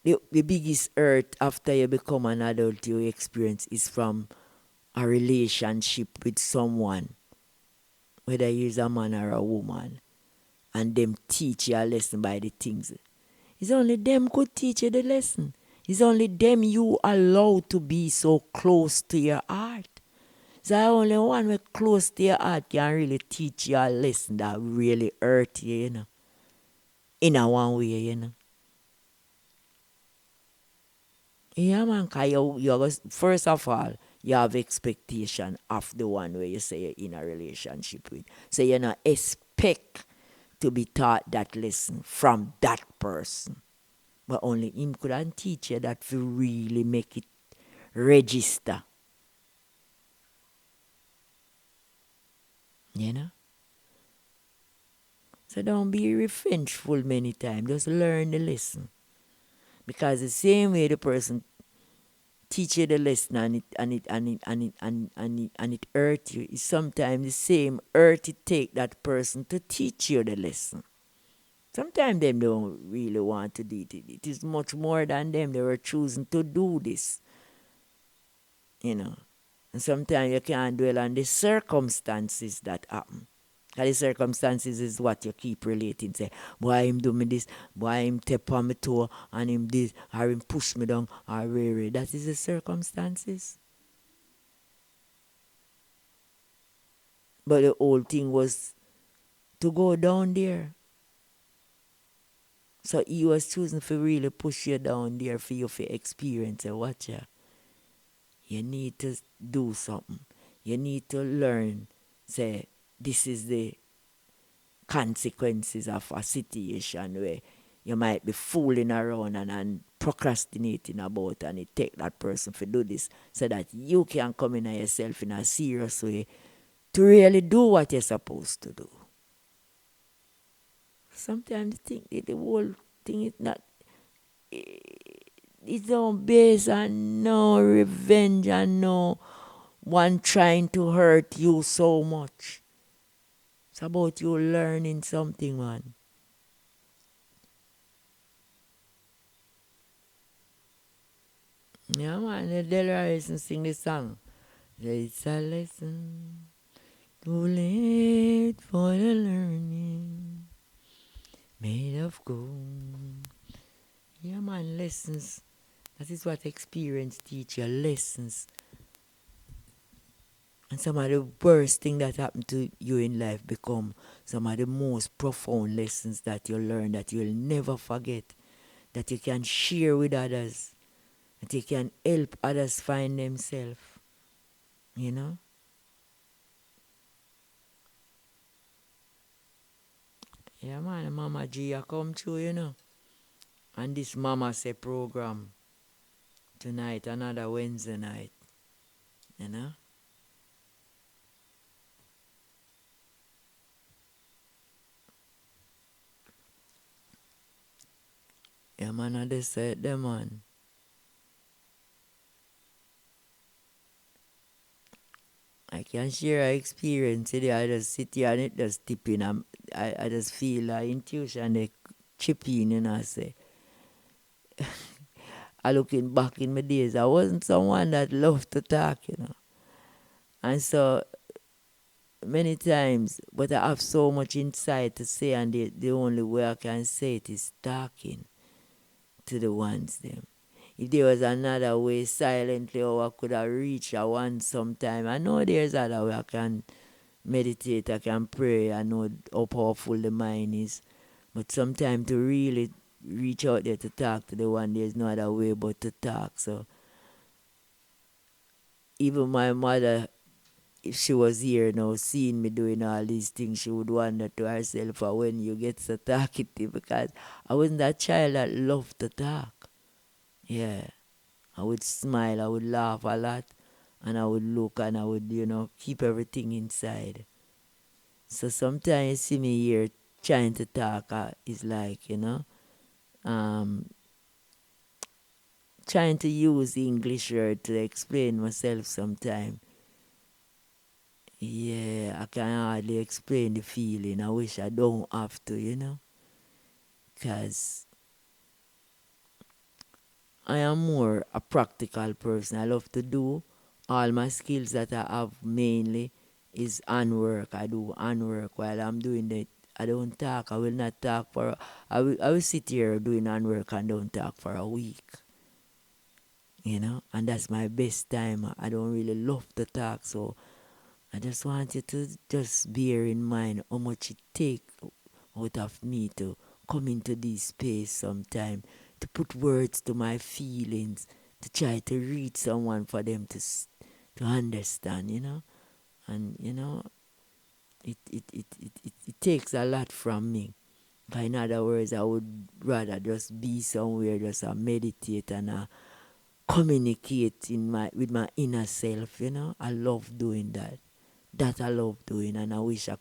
the biggest hurt after you become an adult you experience is from a relationship with someone, whether he's a man or a woman, and them teach you a lesson by the things. It's only them could teach you the lesson. It's only them you allow to be so close to your heart. So only one way close to your heart can really teach you a lesson that really hurt you, you know. In a one way, you know. Yeah, man, because first of all, you have expectation of the one where you say you're in a relationship with. So you not expect to be taught that lesson from that person. But only him couldn't teach you that to really make it register. You know? So don't be revengeful many times. Just learn the lesson. Because the same way the person teach you the lesson and it hurt you, is sometimes the same hurt it take that person to teach you the lesson. Sometimes them don't really want to do it. It is much more than them. They were choosing to do this. You know. And sometimes you can't dwell on the circumstances that happen. Because the circumstances is what you keep relating. Say, boy, him do me this, boy, him tap on my toe, and him this, or him push me down, or rare. That is the circumstances. But the whole thing was to go down there. So he was choosing to really push you down there for you to experience and watch ya. You need to do something. You need to learn. Say, this is the consequences of a situation where you might be fooling around and procrastinating about, and it take that person to do this so that you can come in yourself in a serious way to really do what you're supposed to do. Sometimes I think the whole thing is not, it's not based on no revenge and no one trying to hurt you so much. It's about you learning something, man. Yeah, man, the Delarius sing this song. It's a lesson too late for the learning, made of gold. Yeah, man, lessons. That is what experience teach you, lessons. And some of the worst thing that happen to you in life become some of the most profound lessons that you learn that you'll never forget, that you can share with others, that you can help others find themselves, you know? Yeah, man, Mama G, I come through, you know. And this Mama Say program tonight, another Wednesday night, you know? Yeah, man, I just said them, man. I can share an experience today. I just sit here and it just tip in. I just feel intuition they chip in, and I say, I looking back in my days, I wasn't someone that loved to talk, you know. And so many times, but I have so much insight to say, and the only way I can say it is talking to the ones them. if there was another way silently how I could have reached I want sometime. I know there's other way I can meditate, I can pray, I know how powerful the mind is. But sometimes to really reach out there to talk to the one, there's no other way but to talk. So even my mother, if she was here now seeing me doing all these things, she would wonder to herself when you get so talkative, because I wasn't that child that loved to talk. Yeah. I would smile, I would laugh a lot, and I would look and I would, keep everything inside. So sometimes you see me here trying to talk, it's like, um, trying to use English word to explain myself sometimes. Yeah, I can hardly explain the feeling. I wish I don't have to, because I am more a practical person. I love to do. All my skills that I have mainly is handwork. I do handwork while I'm doing it. I don't talk. I will not talk for. I will sit here doing handwork and don't talk for a week. And that's my best time. I don't really love to talk, so I just want you to just bear in mind how much it takes out of me to come into this space sometime, to put words to my feelings, to try to reach someone for them to understand, And, it takes a lot from me. But in other words, I would rather just be somewhere, just meditate and communicate with my inner self, I love doing that. That I love doing, and I wish I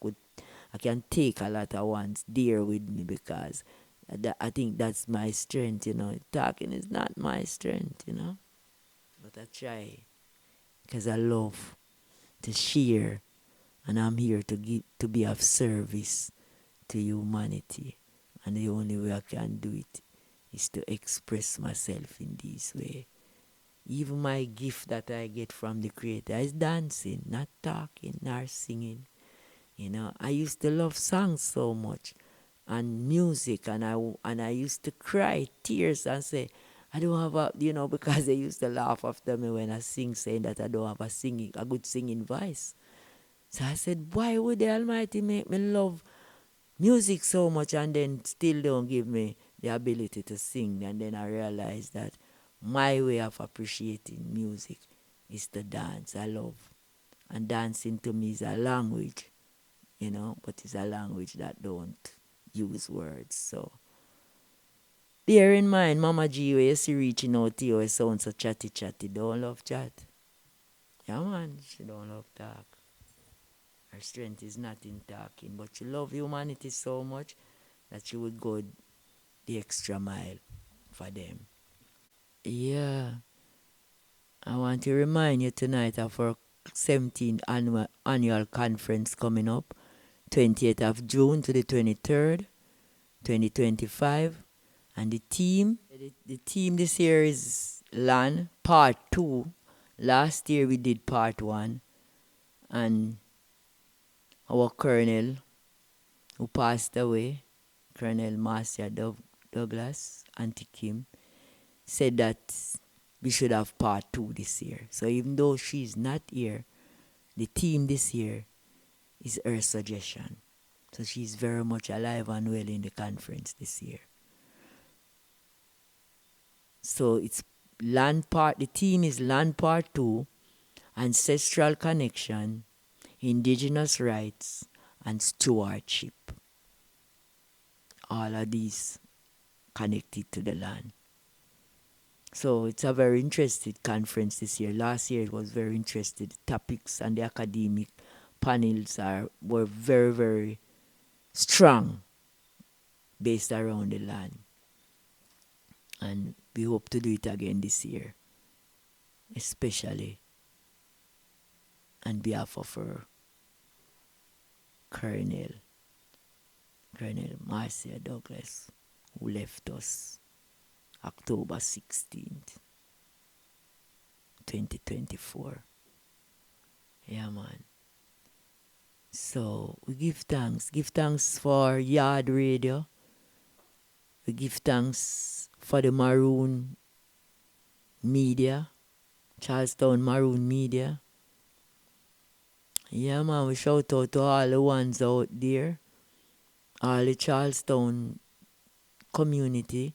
can take a lot of ones there with me, because I think that's my strength, Talking is not my strength, But I try, because I love to share, and I'm here to be of service to humanity. And the only way I can do it is to express myself in this way. Even my gift that I get from the Creator is dancing, not talking, nor singing. I used to love songs so much and music, and I used to cry tears and say, I don't have because they used to laugh after me when I sing, saying that I don't have a good singing voice. So I said, why would the Almighty make me love music so much and then still don't give me the ability to sing? And then I realized that my way of appreciating music is to dance. I love. And dancing to me is a language, but it's a language that don't use words. So bear in mind, Mama G, where you see reaching out to you, it sounds so chatty. Don't love chat. Yeah, man, she don't love talk. Her strength is not in talking, but she love humanity so much that she would go the extra mile for them. Yeah, I want to remind you tonight of our 17th annual conference coming up, 28th of June to the 23rd, 2025. And the theme this year is Land Part 2. Last year we did Part 1. And our Colonel, who passed away, Colonel Marcia Douglas, Auntie Kim, said that we should have Part 2 this year. So even though she's not here, the theme this year is her suggestion. So she's very much alive and well in the conference this year. So the theme is Land Part 2, Ancestral Connection, Indigenous Rights, and Stewardship. All of these connected to the land. So it's a very interesting conference this year. Last year it was very interesting. The topics and the academic panels were very, very strong, based around the land. And we hope to do it again this year, especially on behalf of our Colonel Marcia Douglas, who left us October 16th, 2024. Yeah, man. So we give thanks. Give thanks for Yard Radio. We give thanks for the Maroon media, Charlestown Maroon Media. Yeah, man, we shout out to all the ones out there, all the Charlestown community,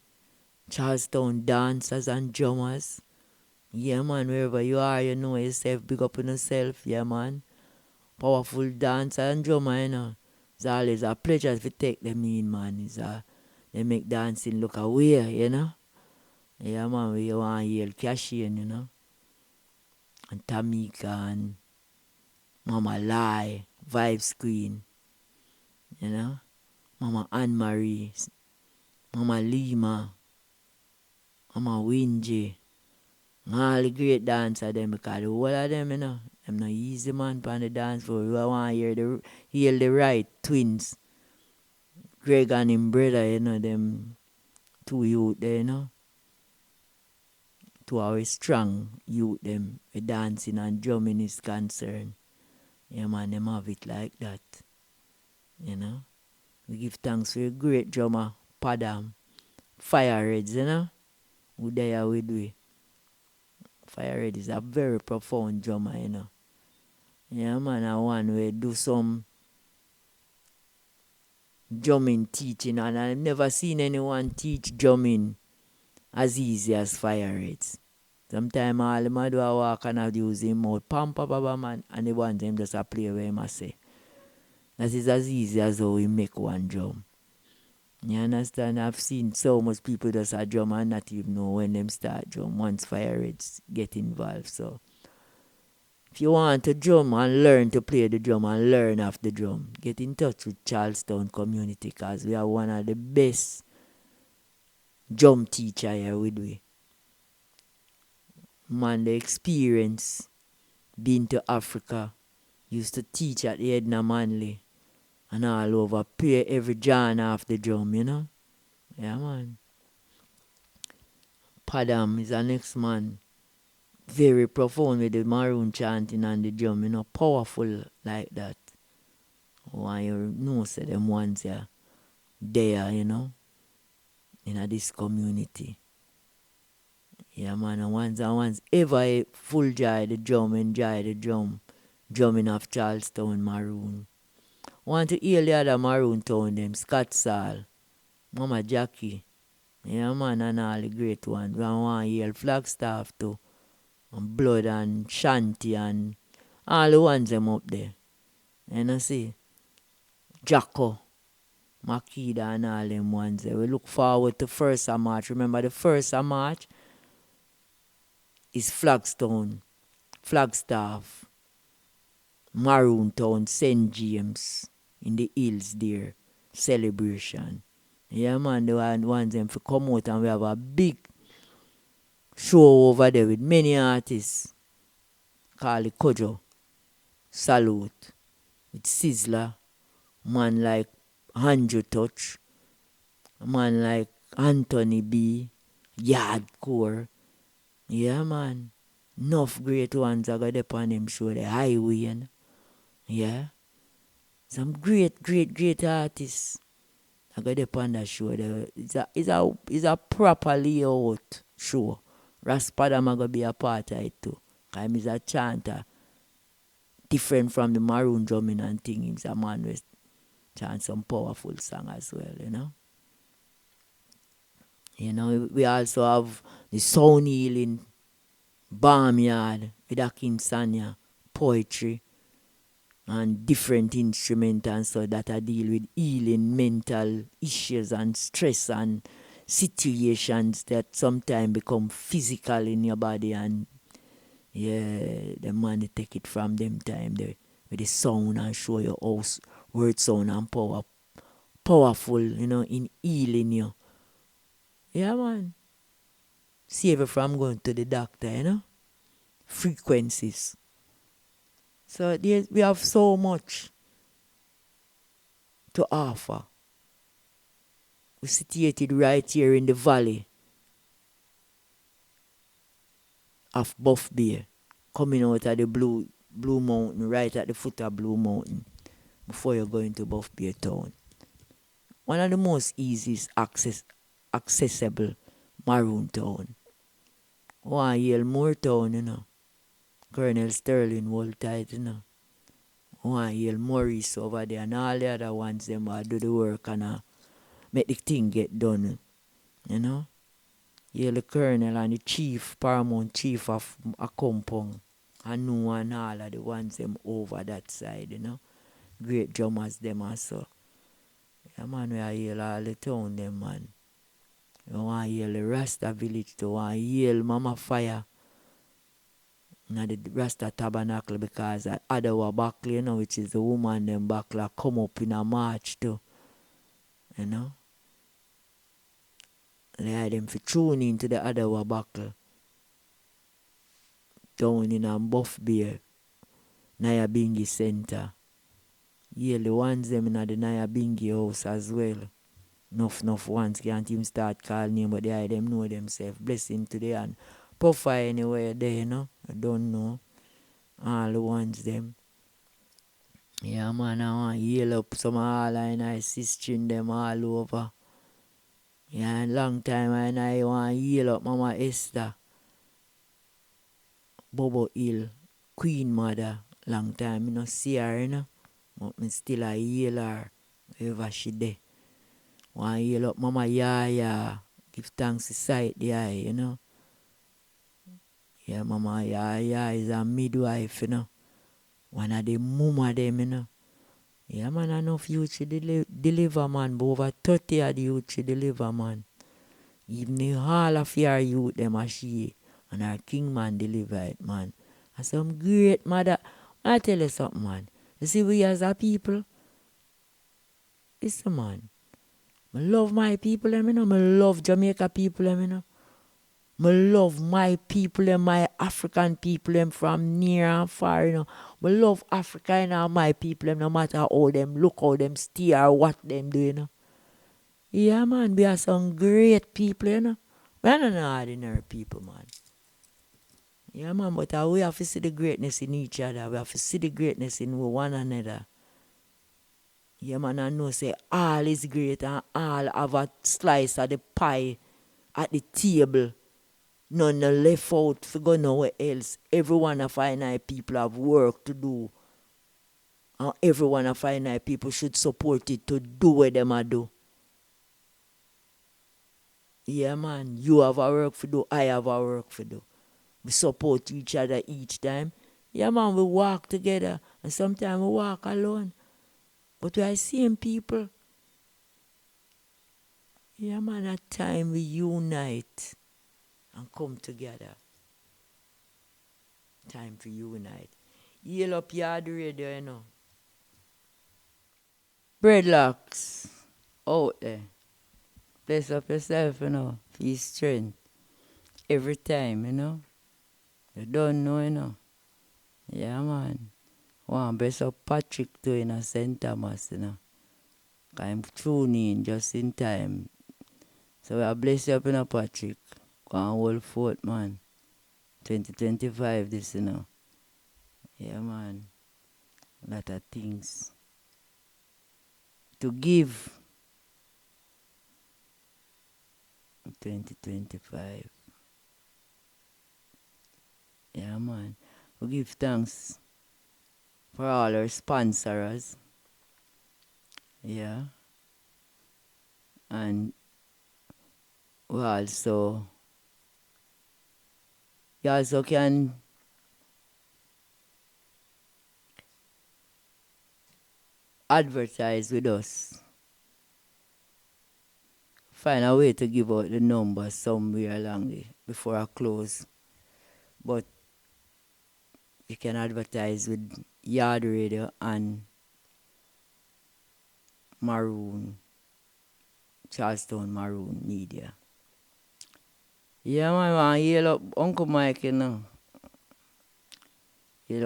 Charlestown dancers and drummers. Yeah, man, wherever you are, you know yourself, big up on yourself, yeah, man. Powerful dancer and drummer, you know. It's always a pleasure to take them in, man. They make dancing look away, you know. Yeah, man, we want to hear Cashin, you know. And Tamika and Mama Lai, Vibes Queen, you know. Mama Anne-Marie, Mama Lima, Mama Winji. All the great dancers them because the whole of them, you know, them not easy man on the dance floor. We want to hear the right twins. Greg and him brother, you know, them two youth there, you know. Two our strong youth them with dancing and drumming is concerned. Yeah man, them have it like that. You know. We give thanks for a great drummer, Padam. Fire Reds, you know. Who there with we. Fire Red is a very profound drummer, you know. Yeah man, I want to do some drumming teaching and I've never seen anyone teach drumming as easy as Fire Reds. Sometimes all them do a walk and I use him mouth, pam pam pam man, and the one them just a play where him a say. That is as easy as how we make one drum. You understand? I've seen so much people just a drum and not even know when them start drum once Fire Reds get involved. So if you want to drum and learn to play the drum and learn off the drum, get in touch with Charlestown community because we are one of the best drum teacher here with we. Man, the experience been to Africa, used to teach at the Edna Manley and all over, play every genre off the drum, you know? Yeah, man. Padam is the next man. Very profound with the maroon chanting and the drum, you know, powerful like that. When you know, say them ones are there, you know, in this community. Yeah, man, and once ever full enjoy the drum, drumming of Charlestown Maroon. Want to hear the other Maroon town them, Scott Saul, Mama Jackie, yeah man, and all the great ones. We want to hear Flagstaff too, and Blood and Shanty and all the ones them up there. You know see, Jacko, Makida and all them ones there. We look forward to 1st of March. Remember the 1st of March is Flagstaff, Maroon Town, St. James, in the hills there, celebration. Yeah man, the ones them to come out and we have a big show over there with many artists. Called the Kojo, Salute, with Sizzler, man like Andrew Touch, man like Anthony B, Yardcore. Yeah man, enough great ones I got up on them show, the Highway, you know? Yeah. Some great artists I got up on that show. It's a proper layout show. Raspadam are going to be a part of it too. Because he's a chanter. Different from the maroon drumming and thing. He's a man who chant some powerful song as well, you know. You know, we also have the sound healing, barnyard, with Akin Sanya, poetry, and different instruments and so that I deal with healing mental issues and stress and situations that sometimes become physical in your body, and yeah, the man they take it from them time there with the sound and show your house word sound and powerful, you know, in healing you. Yeah man. Save you from going to the doctor, you know. Frequencies. So we have so much to offer. We're situated right here in the valley of Buff Bay, coming out of the Blue Mountain, right at the foot of Blue Mountain, before you go into Buff Bay town. One of the most easiest accessible maroon town. One Yale Moortown, Colonel Sterling hold tight, One Yale Maurice over there and all the other ones them do the work and make the thing get done, Yale the Colonel and the Chief, Paramount Chief of a compound. And no one all of the ones them over that side, Great drummers them also. Yeah, man, we are Yale all the town them, man. We want Yale the Rasta village to want Yale Mama Fire. The Rasta Tabernacle because Adawa Buckley, which is the woman them Buckler come up in a march too. They had them for tune into the Adawa Buckle. Down in a Buff Bear, Nyabingi Center. Yeah, the ones them in the Nyabingi house as well. Enough ones can't even start calling him, but they them know themselves. Blessing today and Puffer anywhere there, I don't know. All the ones them. Yeah, man, I want to heal up some all I sister in them all over. Yeah, long time I want to heal up Mama Esther. Bobo Hill, Queen Mother. Long time I no see her, But I still a heal her wherever she there. Want to heal up Mama Yaya. Give thanks to sight the eye, Yeah, Mama Yaya is a midwife, One of the mama them, Yeah, man, enough youth she deliver, man. But over 30 of the youth she deliver, man. Even the all of your youth, them are she. And our king, man, deliver it, man. And some great mother. I tell you something, man. You see, we as a people, listen, man. I love my people, I love Jamaica people, I love my people, my African people, from near and far, I love Africa, and my people, no matter how them look, how them stay, or what them do, Yeah, man, we are some great people, We are not ordinary people, man. Yeah, man, but we have to see the greatness in each other. We have to see the greatness in one another. Yeah, man, I know say all is great and all have a slice of the pie at the table. None left out for go nowhere else. Every one of our people have work to do. And every one of our people should support it to do what them a do. Yeah, man, you have a work to do, I have a work to do. We support each other each time. Yeah, man, we walk together. And sometimes we walk alone. But we are same people. Yeah, man, at time we unite and come together. Time to unite. Heal up yard radio, Breadlocks out there. Bless up yourself, Feel strength. Every time, You don't know, Yeah, man. One bless up Patrick too, St. Thomas, I'm tuning in just in time. So I bless you up, Patrick. Go and hold forth, man. 2025, this, Yeah, man. A lot of things to give. 2025. Yeah, man. We give thanks for all our sponsors. Yeah. And we also, you also can advertise with us. Find a way to give out the number somewhere along the before I close. But you can advertise with Yard Radio and Maroon, Charlestown Maroon Media. Yeah, man, heal up Uncle Mike, Heal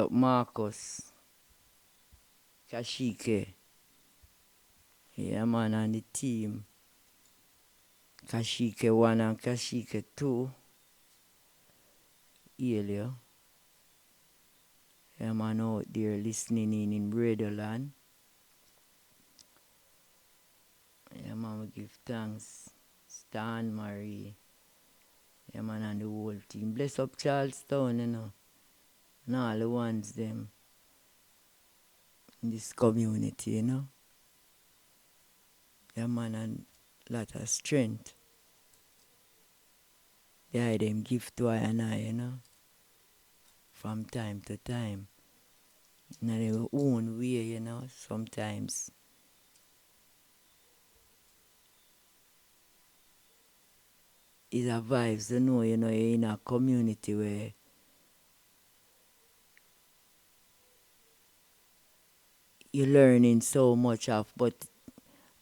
up Marcus, Kashike. Yeah, man, and the team. Kashike 1 and Kashike 2. Heal. Yeah, man, out there listening in Radio Land. Yeah, man, we give thanks. Stan Marie. Yeah, man, and the whole team. Bless up Charlestown, you know. And all the ones them in this community, you know. Yeah, man, and lot of strength. Yeah, them give to I and I, you know. From time to time. In their own way, you know, sometimes. It's a vibes, you know, you're in a community where you're learning so much of, but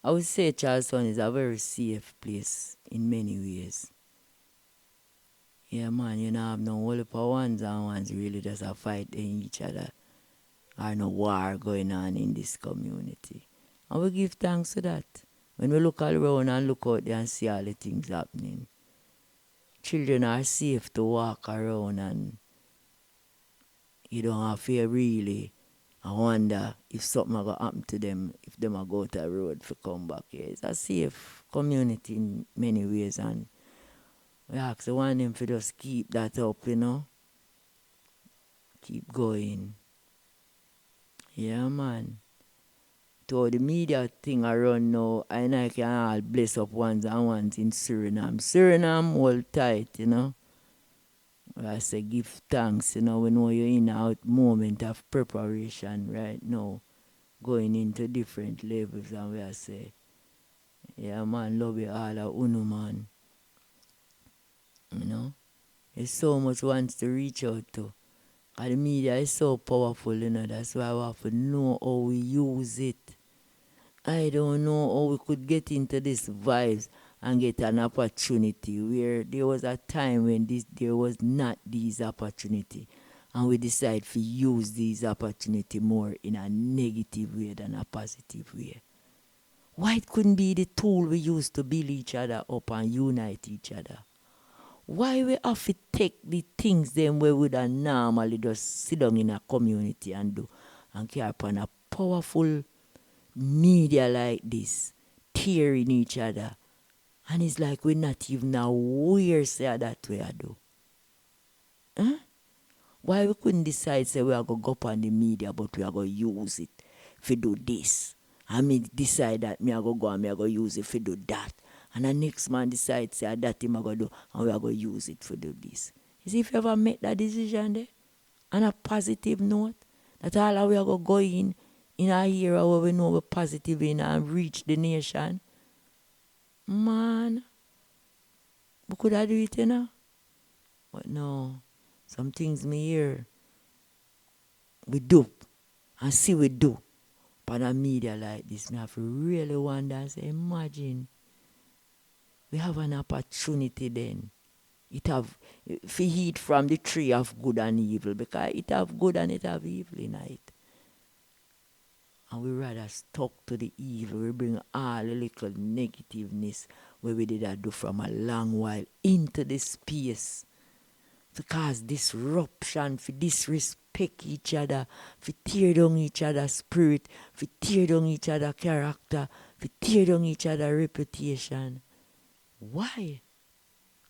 I would say Charleston is a very safe place in many ways. Yeah, man, you don't have no whole heap of ones and ones really just a fight in each other. Or no war going on in this community. And we give thanks to that. When we look all around and look out there and see all the things happening, children are safe to walk around and you don't have to really I wonder if something going to happen to them, if them are go to the road for come back here. It's a safe community in many ways and we ask the one them to just keep that up, you know. Keep going. Yeah, man. To the media thing around now, I can all bless up ones and ones in Suriname. Suriname hold tight, you know. I say give thanks, you know, we know you're in a moment of preparation right now, going into different levels and we are say, yeah man, love you all of Uno man. You know? There's so much ones to reach out to. And the media is so powerful, you know, that's why we have to know how we use it. I don't know how we could get into these vibes and get an opportunity where there was a time when there was not these opportunity. And we decide to use these opportunity more in a negative way than a positive way. Why it couldn't be the tool we use to build each other up and unite each other? Why we have to take the things them we would have normally just sit down in a community and do and care upon a powerful media like this, tearing each other. And it's like we're not even aware say that way I do. Huh? Why we couldn't decide say we are going to go up on the media but we are going to use it to do this. And me decide that me are going to go and me are going to use it to do that. And the next man decides say that him are going to do and we are going to use it to do this. Is if you ever make that decision there on a positive note that all of we are going to go in a era where we know we're positive in and reach the nation, man, we could have do it, you know. But no, some things me hear, we do, and see we do. But a media like this, me have to really wonder and say, imagine, we have an opportunity then. It have, to eat from the tree of good and evil, because it have good and it have evil in it. And we rather stuck to the evil. We bring all the little negativeness where we did that do from a long while into the space to cause disruption, for disrespect each other, for tear down each other's spirit, for tear down each other's character, for tear down each other's reputation. Why?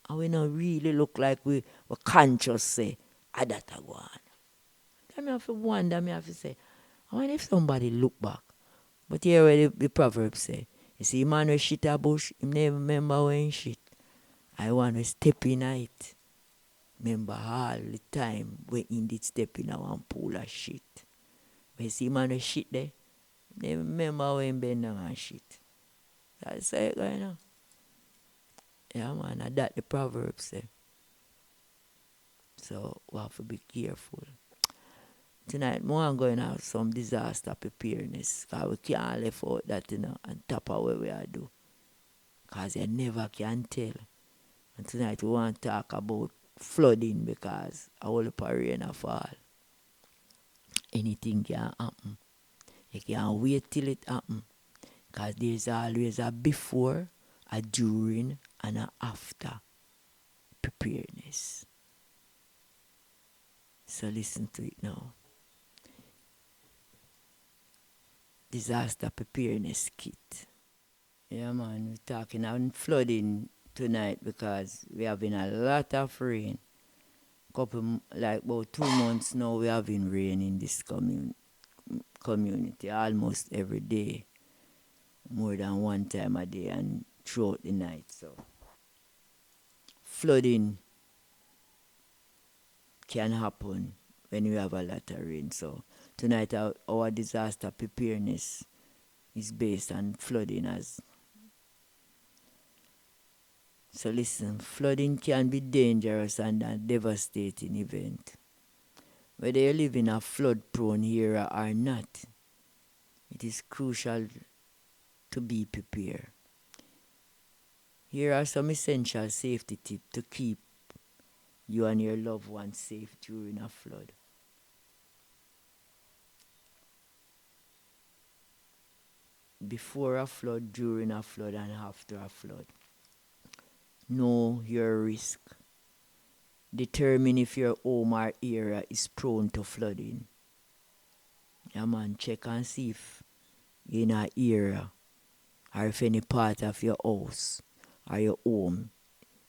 And we don't really look like we conscious say, that a go on. Then I have to wonder, I have to say, I wonder if somebody look back. But here where the proverb say, you see, man will shit a bush, him never remember when he shit. I want to step in it. Remember all the time when he did step in one pool of shit. When you see man will shit there, never remember when he bend down and shit. That's how it going on. Yeah man, and that the proverb say. So we have to be careful. Tonight, I'm going to have some disaster preparedness. Because we can't leave out that, you know, on top of what we are do. Because you never can tell. And tonight we want to talk about flooding because a whole heap of rain fall. Anything can happen. You can't wait till it happen. Because there's always a before, a during, and a after preparedness. So listen to it now. Disaster preparedness kit. Yeah man, we're talking on flooding tonight because we having a lot of rain. Like about 2 months now, we having rain in this community almost every day, more than one time a day and throughout the night. So flooding can happen when we have a lot of rain. So tonight our disaster preparedness is based on flooding. As so listen, flooding can be dangerous and a devastating event. Whether you live in a flood-prone area or not, it is crucial to be prepared. Here are some essential safety tips to keep you and your loved ones safe during a flood. Before a flood, during a flood, and after a flood. Know your risk. Determine if your home or area is prone to flooding. Yeah, man, check and see if you're in an area or if any part of your house or your home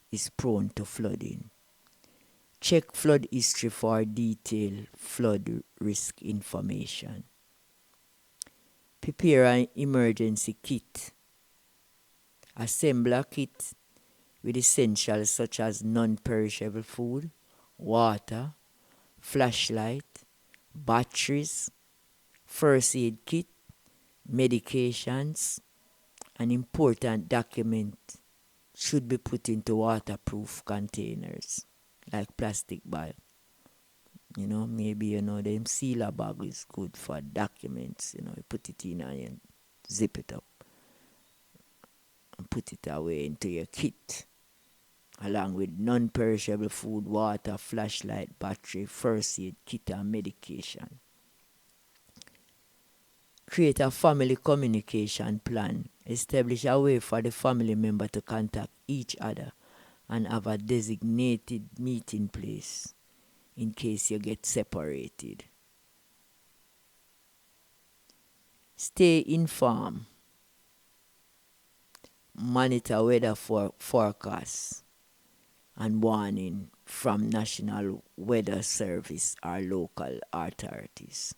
is prone to flooding. Check flood history for detailed flood risk information. Prepare an emergency kit. Assemble a kit with essentials such as non-perishable food, water, flashlight, batteries, first aid kit, medications, and important documents should be put into waterproof containers like plastic bag. Maybe, them sealer bag is good for documents. You put it in and zip it up and put it away into your kit, along with non-perishable food, water, flashlight, battery, first aid kit, and medication. Create a family communication plan. Establish a way for the family member to contact each other and have a designated meeting place in case you get separated. Stay informed. Monitor weather forecasts and warning from National Weather Service or local authorities.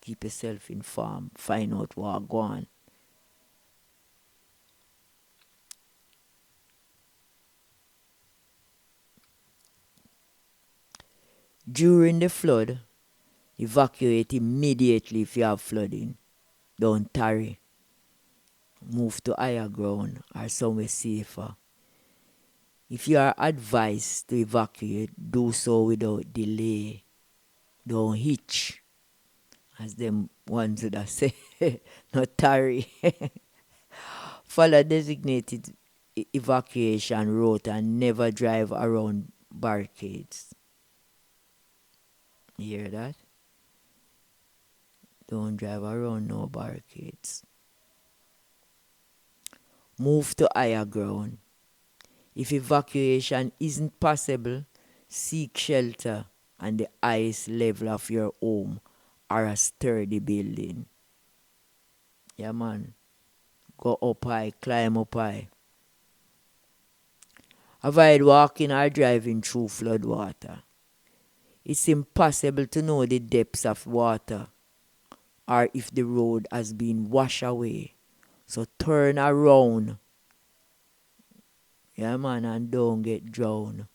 Keep yourself informed. Find out what's going on. During the flood, evacuate immediately if you have flooding. Don't tarry. Move to higher ground or somewhere safer. If you are advised to evacuate, do so without delay. Don't hitch, as them ones would have said. Not tarry. Follow designated evacuation route and never drive around barricades. You hear that? Don't drive around no barricades. Move to higher ground. If evacuation isn't possible, seek shelter on the highest level of your home or a sturdy building. Yeah, man. Go up high, climb up high. Avoid walking or driving through flood water. It's impossible to know the depths of water or if the road has been washed away. So turn around. Yeah, man, and don't get drowned.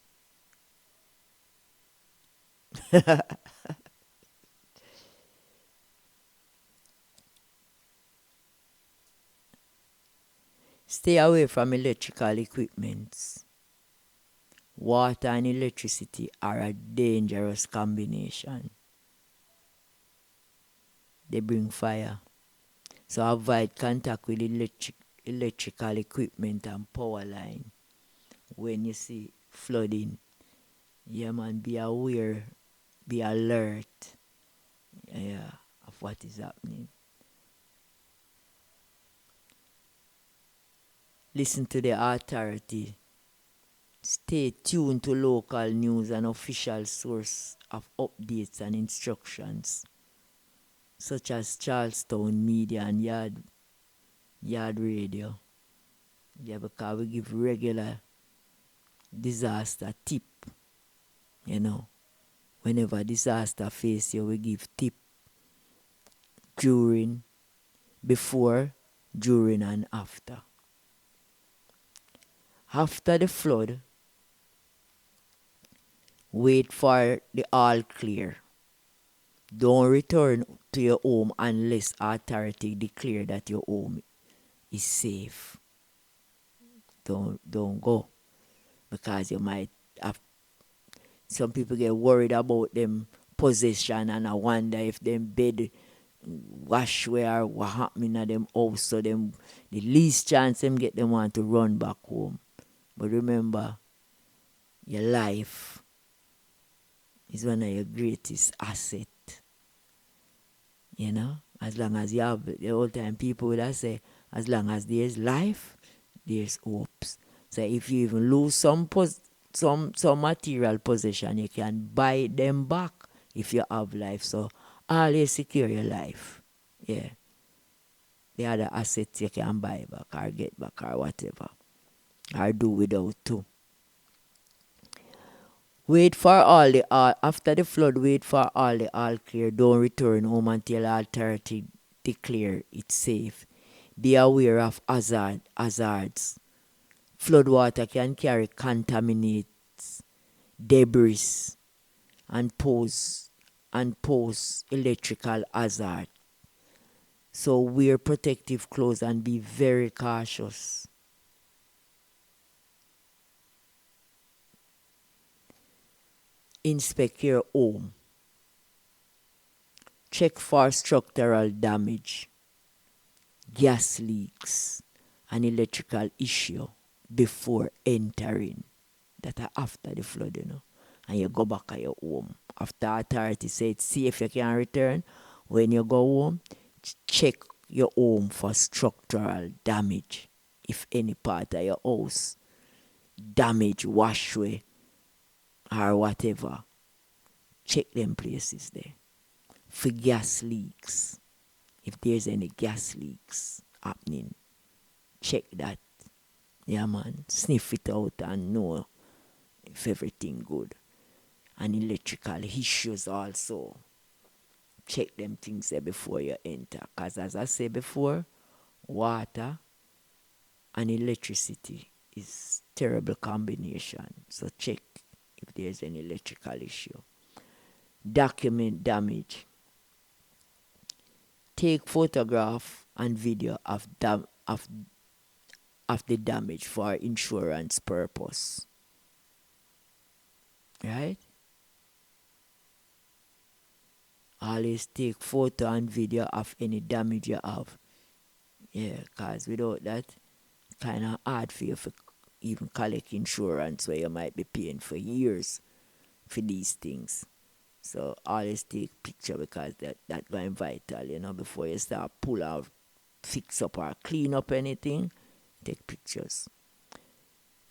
Stay away from electrical equipment. Water and electricity are a dangerous combination. They bring fire. So avoid contact with electrical equipment and power line. When you see flooding, yeah, man, be aware, be alert, of what is happening. Listen to the authority. Stay tuned to local news and official source of updates and instructions, such as Charlestown Media and Yard Radio. Yeah, because we give regular disaster tip, you know. Whenever disaster face you, we give tip during, before, during, and after. After the flood, wait for the all clear. Don't return to your home unless authority declare that your home is safe. Don't go, because you might have, some people get worried about them possession, and I wonder if them bed wash where what happening at them house, so them the least chance them get them want to run back home. But remember, your life is one of your greatest asset. You know, as long as you have, the whole time people will say, as long as there's life, there's hopes. So if you even lose some material possession, you can buy them back if you have life. So always secure your life. Yeah. The other assets you can buy back or get back or whatever. Or do without too. Wait for after the flood, wait for all clear. Don't return home until authority declare it's safe. Be aware of hazards. Flood water can carry contaminates, debris, and pose electrical hazard. So wear protective clothes and be very cautious. Inspect your home. Check for structural damage, gas leaks, and electrical issue before entering. That are after the flood, and you go back at your home. After authority say it's safe, you can return. When you go home, check your home for structural damage. If any part of your house damage, washway, or whatever, check them places there. For gas leaks, if there's any gas leaks happening, check that. Yeah, man. Sniff it out and know if everything good. And electrical issues also. Check them things there before you enter. Because as I said before, water and electricity is terrible combination. So check if there's any electrical issue. Document damage. Take photograph and video of the damage for insurance purpose. Right? Always take photo and video of any damage you have. Yeah, because without that, it's kind of hard for you to even collect insurance where you might be paying for years for these things. So always take picture, because that going vital, before you start pull out, fix up or clean up anything, take pictures.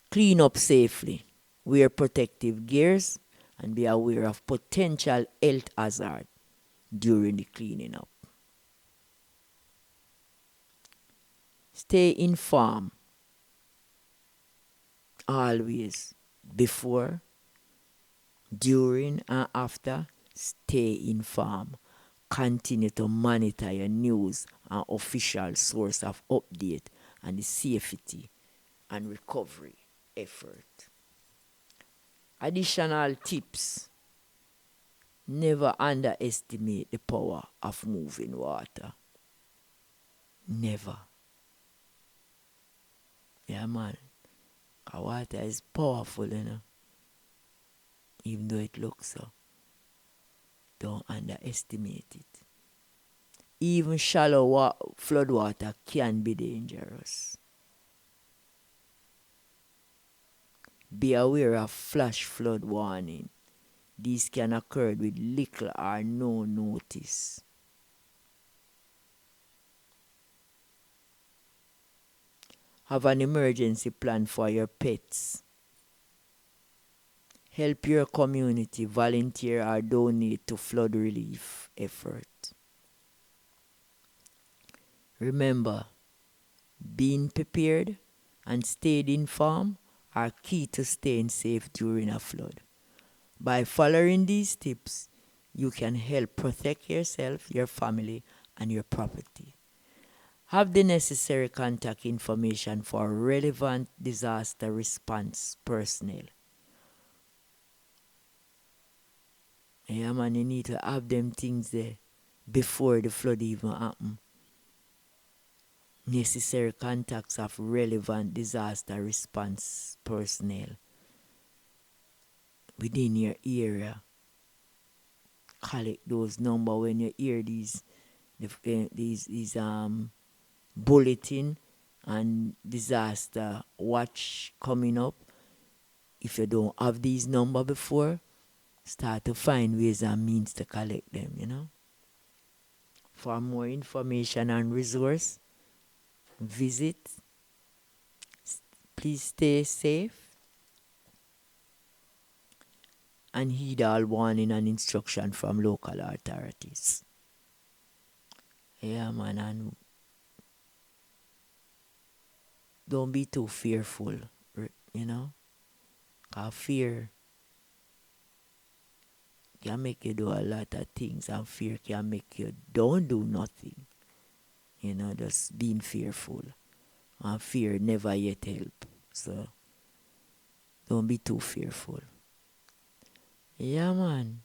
Clean up safely. Wear protective gears and be aware of potential health hazard during the cleaning up. Stay informed always, before, during, and after. Stay informed. Continue to monitor your news and official source of update and the safety and recovery effort. Additional tips. Never underestimate the power of moving water. Never. Yeah, man. Water is powerful, even though it looks so. Don't underestimate it. Even shallow flood water can be dangerous. Be aware of flash flood warning. These can occur with little or no notice. Have an emergency plan for your pets. Help your community, volunteer or donate to flood relief effort. Remember, being prepared and stayed informed are key to staying safe during a flood. By following these tips, you can help protect yourself, your family, and your property. Have the necessary contact information for relevant disaster response personnel. Yeah, man, you need to have them things there before the flood even happen. Necessary contacts of relevant disaster response personnel within your area. Collect those numbers when you hear these bulletin and disaster watch coming up. If you don't have these numbers before, start to find ways and means to collect them. For more information and resource, visit. Please stay safe and heed all warning and instruction from local authorities. Yeah, man, and don't be too fearful, Because fear can make you do a lot of things, and fear can make you don't do nothing. Just being fearful. And fear never yet help. So don't be too fearful. Yeah, man.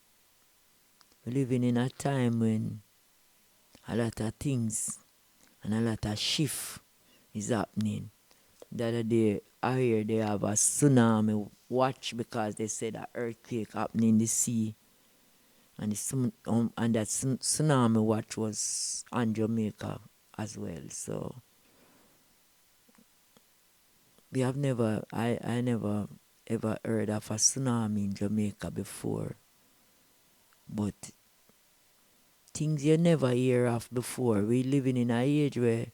We're living in a time when a lot of things and a lot of shift is happening. The other day, I hear they have a tsunami watch because they said an earthquake happening in the sea. And that tsunami watch was on Jamaica as well. So we have never, I never ever heard of a tsunami in Jamaica before. But things you never hear of before. We living in an age where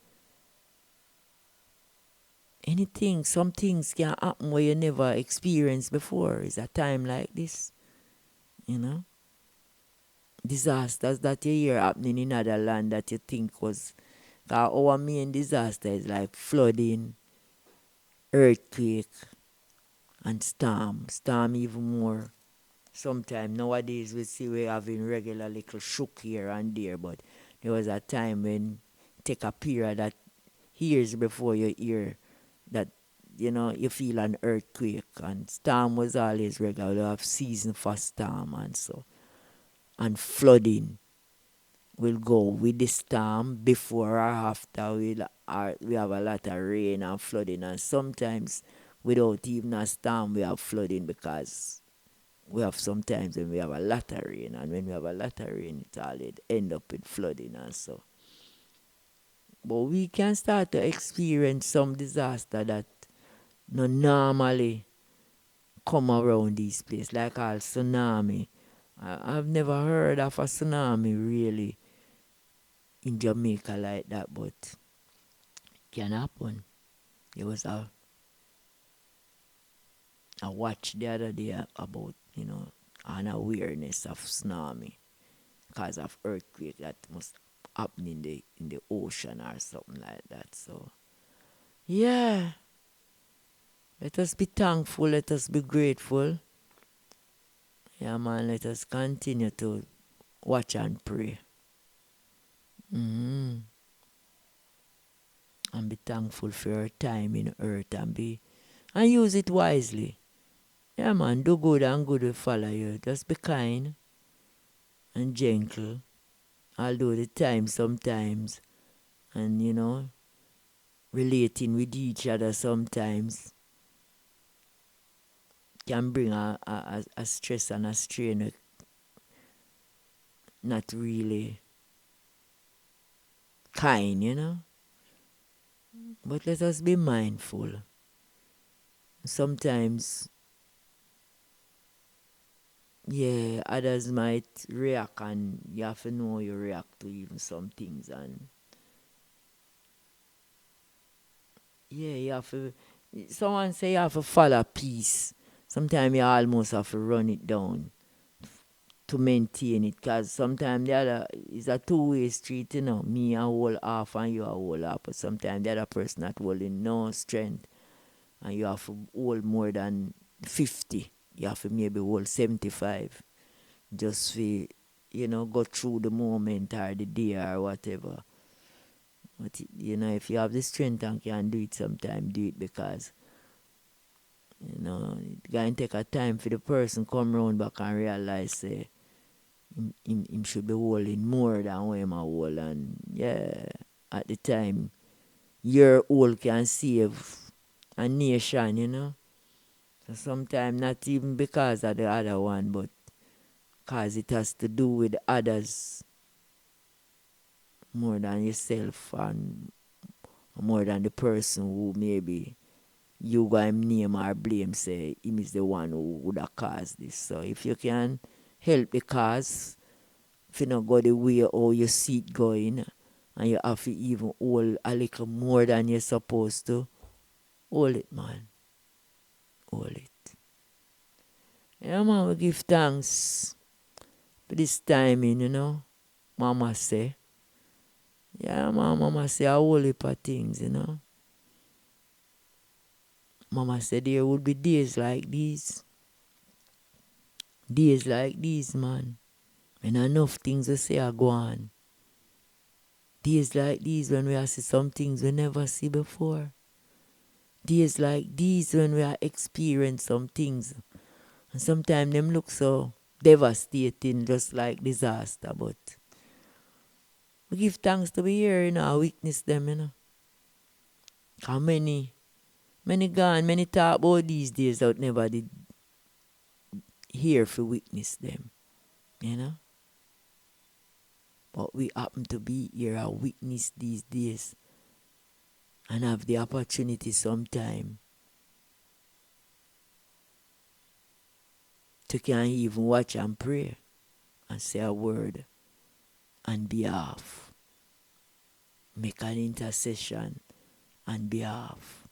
some things can happen where you never experienced before. It's a time like this, Disasters that you hear happening in other land that you think was, our main disaster is like flooding, earthquake, and storm. Storm even more. Sometimes nowadays we see we're having regular little shook here and there, but there was a time when take a period that years before you hear that, you feel an earthquake, and storm was always regular. We have season for storm and so. And flooding will go with the storm before or after we have a lot of rain and flooding, and sometimes without even a storm we have flooding because we have sometimes when we have a lot of rain, and when we have a lot of rain it all end up with flooding and so. But we can start to experience some disaster that no normally come around these places, like all tsunami. I've never heard of a tsunami really in Jamaica like that, but it can happen. There was a watch the other day about, an awareness of tsunami because of earthquake that must happen in the ocean or something like that. So yeah. Let us be thankful, let us be grateful. Yeah, man, let us continue to watch and pray. And be thankful for your time in earth and use it wisely. Yeah, man, do good and good will follow you. Just be kind and gentle. Although the time sometimes, and relating with each other sometimes can bring a stress and a strain, not really kind. But let us be mindful. Sometimes, yeah, others might react, and you have to know you react to even some things. And yeah, you have to, someone say you have to follow peace. Sometimes you almost have to run it down to maintain it, because sometimes the other is a two-way street. Me a whole half and you a whole half, but sometimes the other person not holding no strength and you have to hold more than 50. You have to maybe hold 75. Just for, go through the moment or the day or whatever. But, if you have the strength and can do it sometime, do it because, it's going to take a time for the person come round back and realize, say, him should be holding more than what him a hold. And, yeah, at the time, your hold can save a nation, So sometimes not even because of the other one, but because it has to do with others more than yourself and more than the person who maybe you got him name or blame, say him is the one who would have caused this. So if you can help the cause, if you not go the way how you see it going, and you have to even hold a little more than you're supposed to, hold it, man. Hold it. Yeah, man, we give thanks for this timing, Mama say. Yeah, man, Mama say a whole heap of things. Mama said there would be days like these. Days like these, man. When enough things we say are gone. Days like these when we are see some things we never see before. Days like these when we are experience some things. And sometimes them look so devastating, just like disaster. But we give thanks to be here, I witness them. How many gone, many talk about these days out never did hear for witness them. But we happen to be here and witness these days and have the opportunity sometime to can even watch and pray and say a word on behalf. Make an intercession on behalf.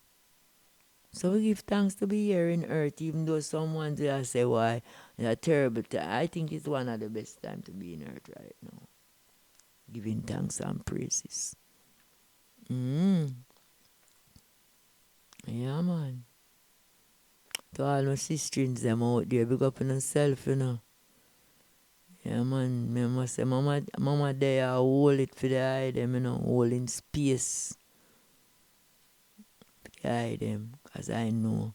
So we give thanks to be here in earth, even though someone will say, why, it's a terrible time. I think it's one of the best times to be in earth right now. Giving thanks and praises. Yeah, man. To all my sisters them out there, big up on yourself. Yeah, man. Me must say, mama there, hold it for the eye them, holding space for the eye them. Because I know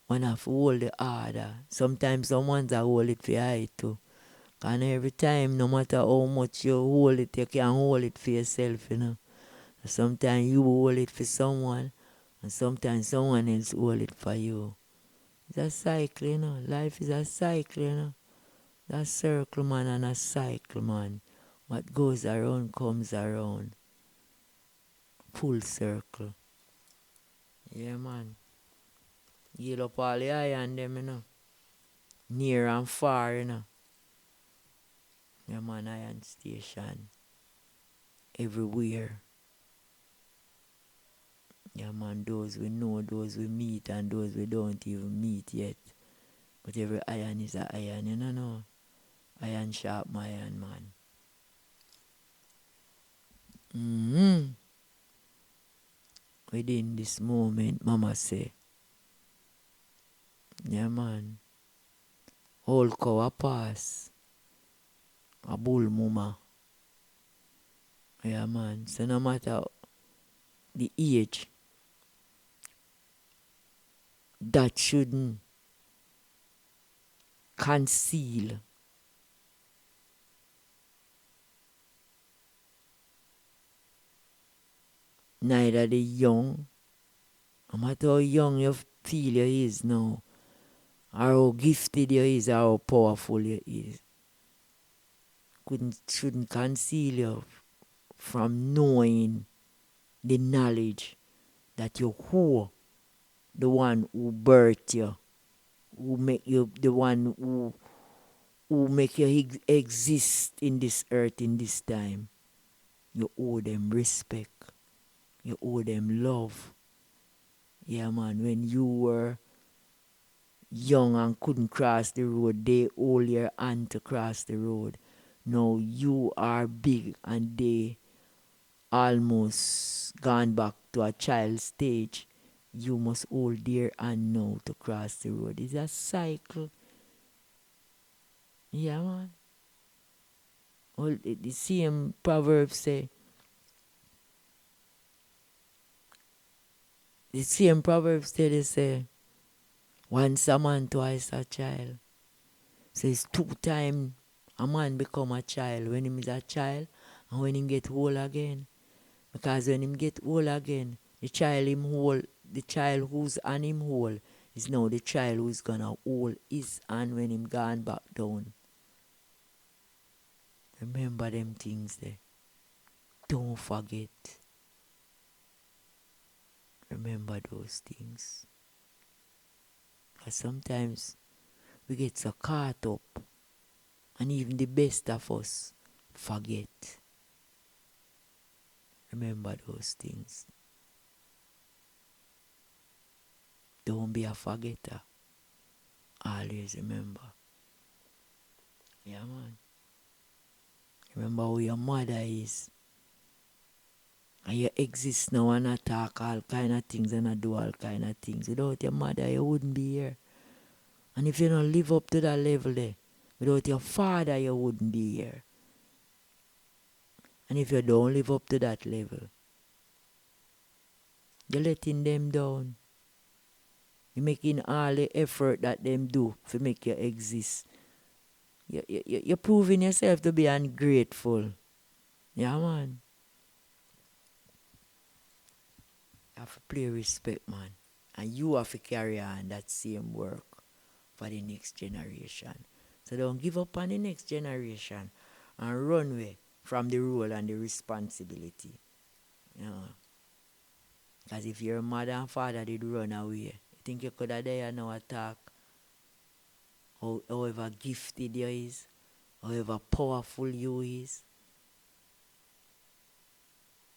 when I have to hold the order, sometimes someone's a hold it for the eye too. And every time, no matter how much you hold it, you can hold it for yourself. Sometimes you hold it for someone, and sometimes someone else hold it for you. It's a cycle. Life is a cycle. That circle, man, and a cycle, man. What goes around comes around. Full circle. Yeah, man. Heal up all the iron them. Near and far. Yeah, man, iron station. Everywhere. Yeah, man, those we know, those we meet, and those we don't even meet yet. But every iron is a iron, no. Iron sharp my iron, man. Within this moment, mama say, yeah, man, whole cow a pass. A bull mama. Yeah, man. So no matter the age, that shouldn't conceal neither the young, no matter how young you feel you is now, or how gifted you is, or how powerful you is, shouldn't conceal you from knowing the knowledge that you're who, the one who birthed you, who make you the one who make you exist in this earth in this time. You owe them respect. You owe them love. Yeah, man, when you were young and couldn't cross the road, they hold your hand to cross the road. Now you are big and they almost gone back to a child stage. you must hold dear and now to cross the road. It's a cycle. Yeah, man. Well, the same proverb say, they say, once a man, twice a child. So it's 2 times a man become a child when him is a child and when him get old again. Because when him get old again, the child who's on him hold is now the child who's gonna hold his hand when him gone back down. Remember them things there. Don't forget. Remember those things. Because sometimes we get so caught up and even the best of us forget. Remember those things. Don't be a forgetter. Always remember. Yeah, man. Remember who your mother is. And you exist now and attack all kind of things and do all kind of things. Without your mother, you wouldn't be here. And if you don't live up to that level there, without your father, you wouldn't be here. And if you don't live up to that level, you're letting them down. You're making all the effort that them do to make you exist. You're proving yourself to be ungrateful. Yeah, man. You have to play respect, man. And you have to carry on that same work for the next generation. So don't give up on the next generation and run away from the role and the responsibility. You know. Because if your mother and father did run away, you think you could have there now attack however gifted you is, however powerful you is,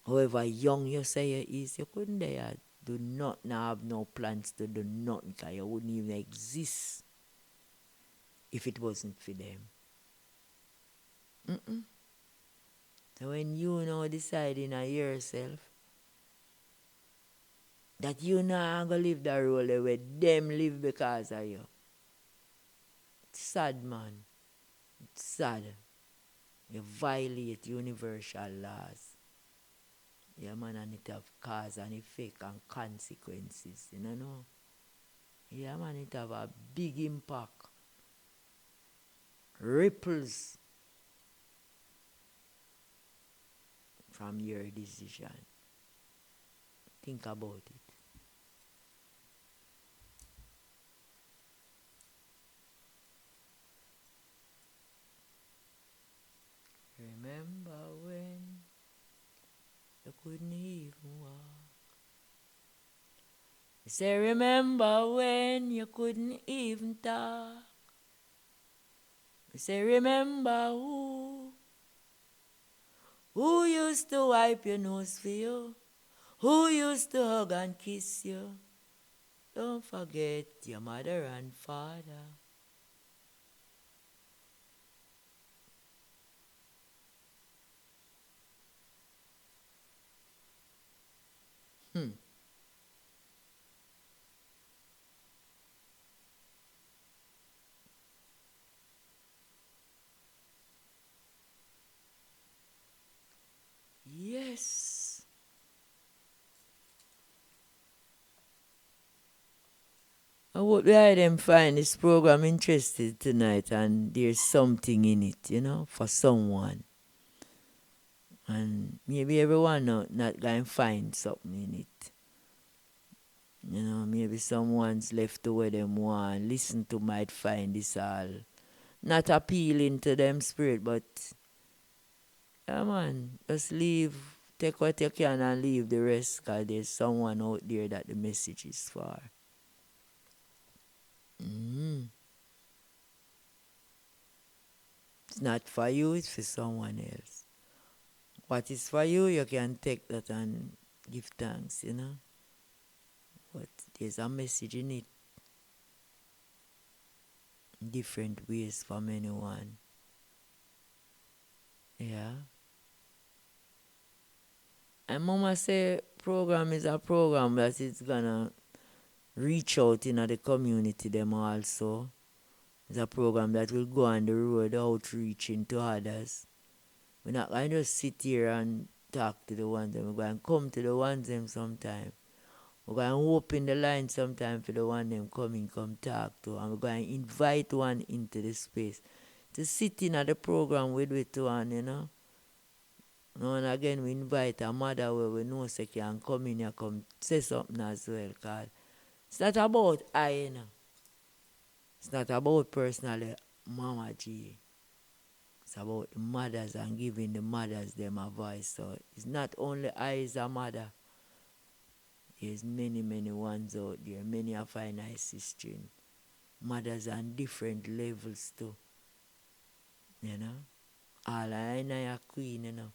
however young you say you is, you couldn't dare do nothing, have no plans to do nothing, because you wouldn't even exist if it wasn't for them. So when you now decide in yourself that you not going to live the role the way them live because of you, it's sad, man. It's sad. You violate universal laws. Yeah, man, and it have cause and effect and consequences, you know? Yeah, man, it have a big impact. Ripples from your decision. Think about it. Remember when you couldn't even walk. I say, remember when you couldn't even talk. I say, remember who used to wipe your nose for you, who used to hug and kiss you. Don't forget your mother and father. Yes. I hope them find this program interested tonight and there's something in it, you know, for someone. And maybe everyone not going to find something in it. You know, maybe someone's left to where them want listen to might find this all not appealing to them spirit, but yeah, man, just leave, take what you can and leave the rest, because there's someone out there that the message is for. It's not for you, it's for someone else. What is for you, you can take that and give thanks, you know. But there's a message in it. Different ways from anyone. Yeah. And Mama say program is a program that it's gonna reach out in the community them also. It's a program that will go on the road outreaching to others. We're not going to just sit here and talk to the ones them. We're going to come to the ones them sometime. We're going to open the line sometime for the one them come talk to. And we're going to invite one into the space to sit in at the program with one, you know. Now and again we invite a mother where we know she can come in here, come say something as well. Cause it's not about I, you know. It's not about personally Mama G. It's about the mothers and giving the mothers them a voice. So it's not only I as a mother. There's many, many ones out there. Many are fine I sister. Mothers on different levels too. You know? All I know are queen, you know.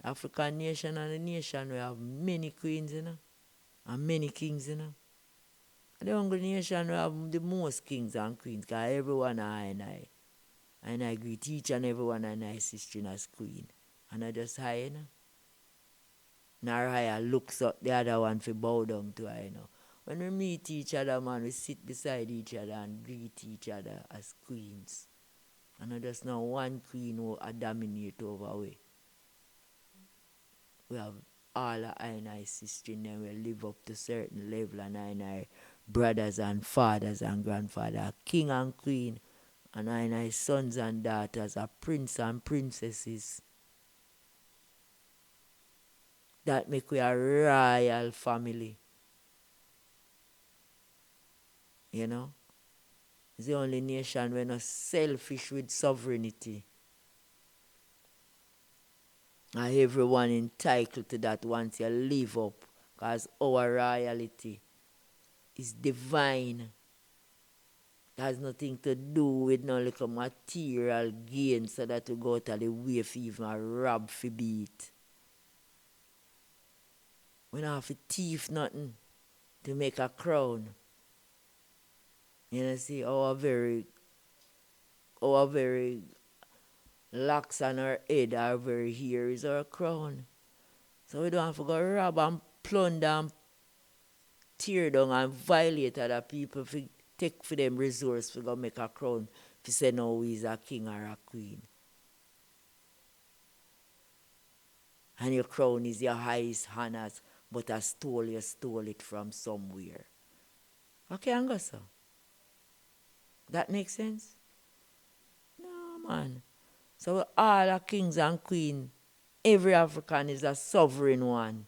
African nation and a nation we have many queens, you know. And many kings, you know. The Hungry nation we have the most kings and queens because everyone are I. And I greet each and everyone and I sister as queen. And I just high, you know. Naraya looks up the other one for bow down to her, you know. When we meet each other, man, we sit beside each other and greet each other as queens. And there's not one queen who dominate over we. We have all our I and I sisters and we live up to certain level and I and I brothers and fathers and grandfathers, king and queen, and I and I sons and daughters are prince and princesses. That make we a royal family. You know? It's the only nation we're not selfish with sovereignty. And everyone entitled to that once you live up. Because our royalty is divine. It has nothing to do with no little material gain so that we go to the way for even a rob for beat. We don't have to thief nothing to make a crown. You know, see, our very locks on our head, our very hair is our crown. So we don't have to go rob and plunder and tear down and violate other people to take for them resource to go make a crown to say no he's a king or a queen. And your crown is your highest honors, but you stole it from somewhere. Okay, and go so. That makes sense? No, man. So all our kings and queens, every African is a sovereign one.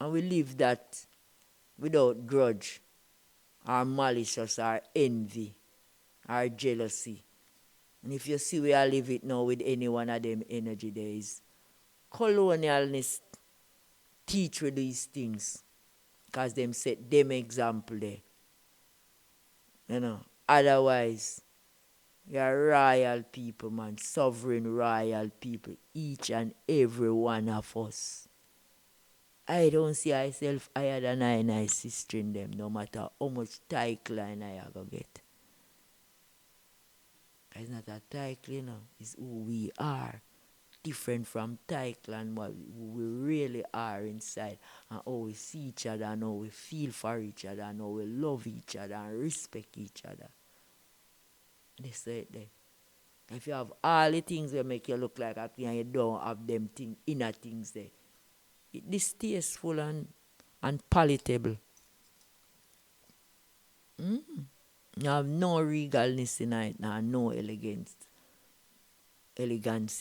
And we live that without grudge, or malicious, or envy, or jealousy. And if you see where I live it now with any one of them energy, there is colonialness teach with these things. Because them set them example there. You know. Otherwise, you're royal people, man. Sovereign royal people. Each and every one of us. I don't see myself higher than I and I sister in them, no matter how much title I go get. It's not a title, you know. It's who we are. Different from title and what we really are inside. And how we see each other and how we feel for each other and how we love each other and respect each other. They say it there. If you have all the things that make you look like a queen and you don't have them inner things there, it distasteful and palatable. You have no regalness in it, no elegance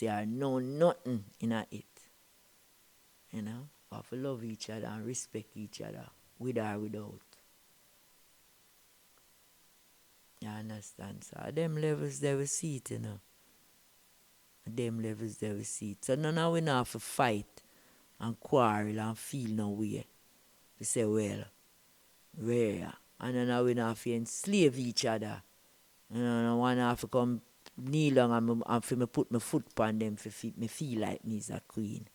or no nothing in it. You know? We have to love each other and respect each other, with or without. You understand? So at them levels they will see it, you know. At them levels they will see it. So none of we not have to fight and quarrel and feel no way. We say, well, where? And then we not have to enslave each other. You know, one have to come kneel down and for me put my foot on them for me feel like me is a queen.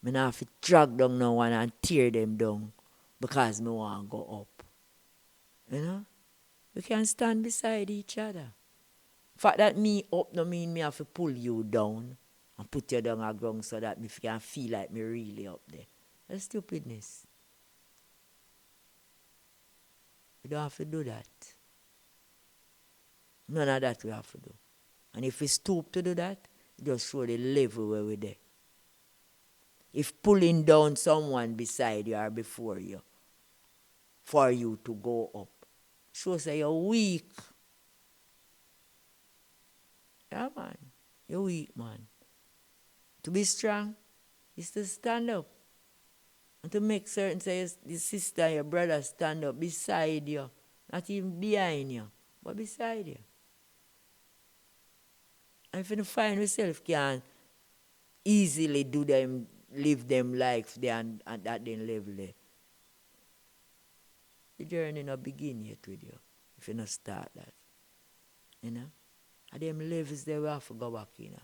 I not have to drag down no one and tear them down because me want to go up. You know? We can stand beside each other. Fact that me up no mean me have to pull you down. and put you down a ground so that me can feel like me really up there. That's stupidness. We don't have to do that. None of that we have to do. And if we stoop to do that, just show the level where we're there. If pulling down someone beside you or before you for you to go up, shows that you're weak. Yeah, man. You're weak, man. To be strong is to stand up. And to make certain say your sister and your brother stand up beside you. Not even behind you, but beside you. And if you find yourself can easily do them, live them life there and at that level there, the journey not begin yet with you. If you not start that. You know? And them levels there we have to go back in.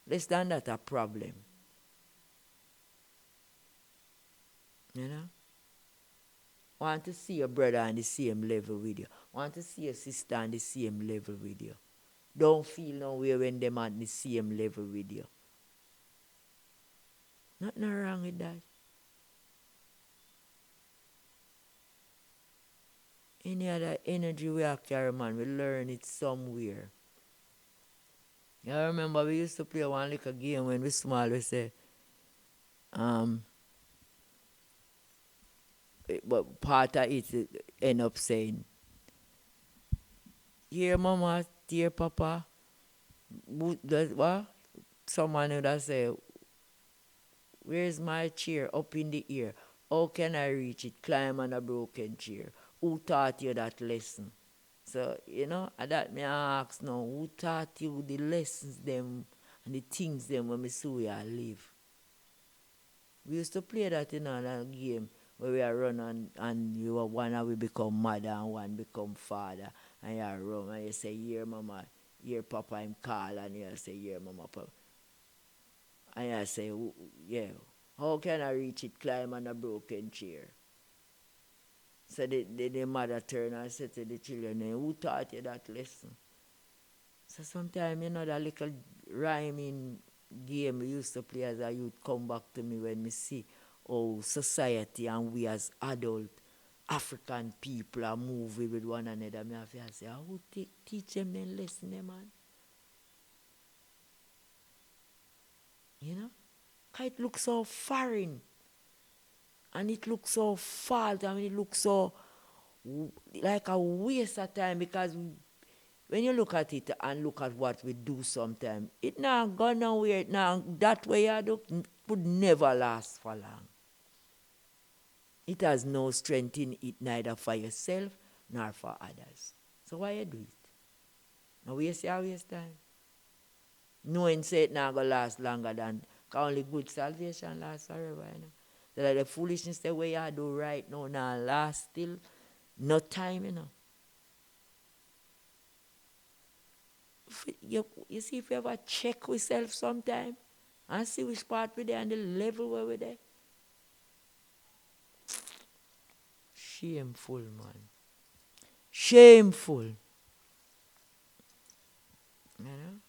Less than that a problem. You know? Want to see your brother on the same level with you. Want to see your sister on the same level with you. Don't feel no way when them on the same level with you. Nothing wrong with that. Any other energy we have carry, man, we learn it somewhere. I remember we used to play one little game when we small, we say, but part of it end up saying, here mama, dear papa, what? Someone would say, where's my chair? Up in the air. How can I reach it? Climb on a broken chair. Who taught you that lesson? So, you know, and that me ask now, who taught you the lessons them and the things them when me see you live? We used to play that in a game where we are run and you were one and we become mother and one become father. And you run and you say, here mama, here papa I'm call, and you say, here mama papa. And I say, yeah, how can I reach it? Climb on a broken chair. So the mother turned and said to the children, who taught you that lesson? So sometimes, you know, that little rhyming game we used to play as a youth come back to me when me see how society and we as adult African people are moving with one another. Me have to say, who teach them the lesson, man? You know? Because it looks so foreign. And it looks so false. I mean, it looks so like a waste of time because when you look at it and look at what we do sometimes, it now go nowhere. Now, that way you do would never last for long. It has no strength in it, neither for yourself nor for others. So why you do it? Now waste your waste time. Knowing say it now go last longer than only good salvation lasts forever, you know. So that the foolishness the way you do right now last still no time, you know. You see if you ever check yourself sometime and see which part we're there and the level where we're there. Shameful, man. Shameful. You know?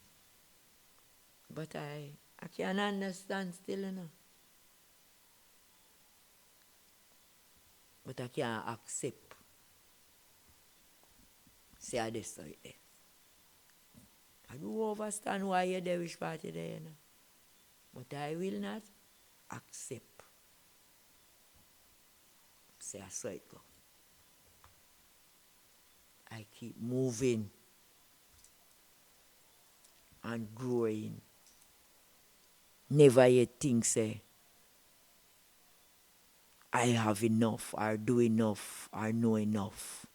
But I can't understand still, you know. But I can't accept. See how this right there. I do understand why you're there, which part you're there, you know. But I will not accept. See, I saw it go. I keep moving and growing. Never yet think, say, I have enough, or do enough, or know enough.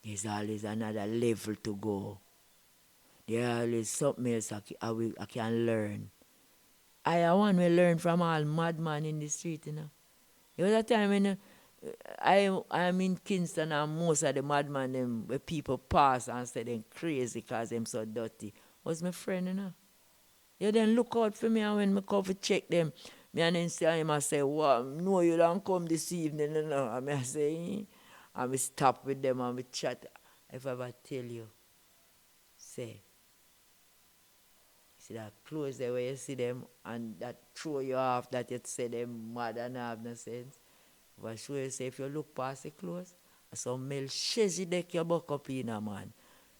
There's always another level to go. There's always something else I can learn. I want to learn from all madman in the street, you know. There was a time when I'm in Kingston and most of the madman them where people pass and say they're crazy because them so dirty. Was my friend, you know. You then look out for me and when I come to check them, me and then see him and say, well, no, you don't come this evening, you know. And I say, and we stop with them and we chat. If I ever tell you, say, See that clothes there where you see them and that throw you off that you say them mad and have no sense. But sure you say if you look past the clothes, some male shizzy deck you buck up in a man.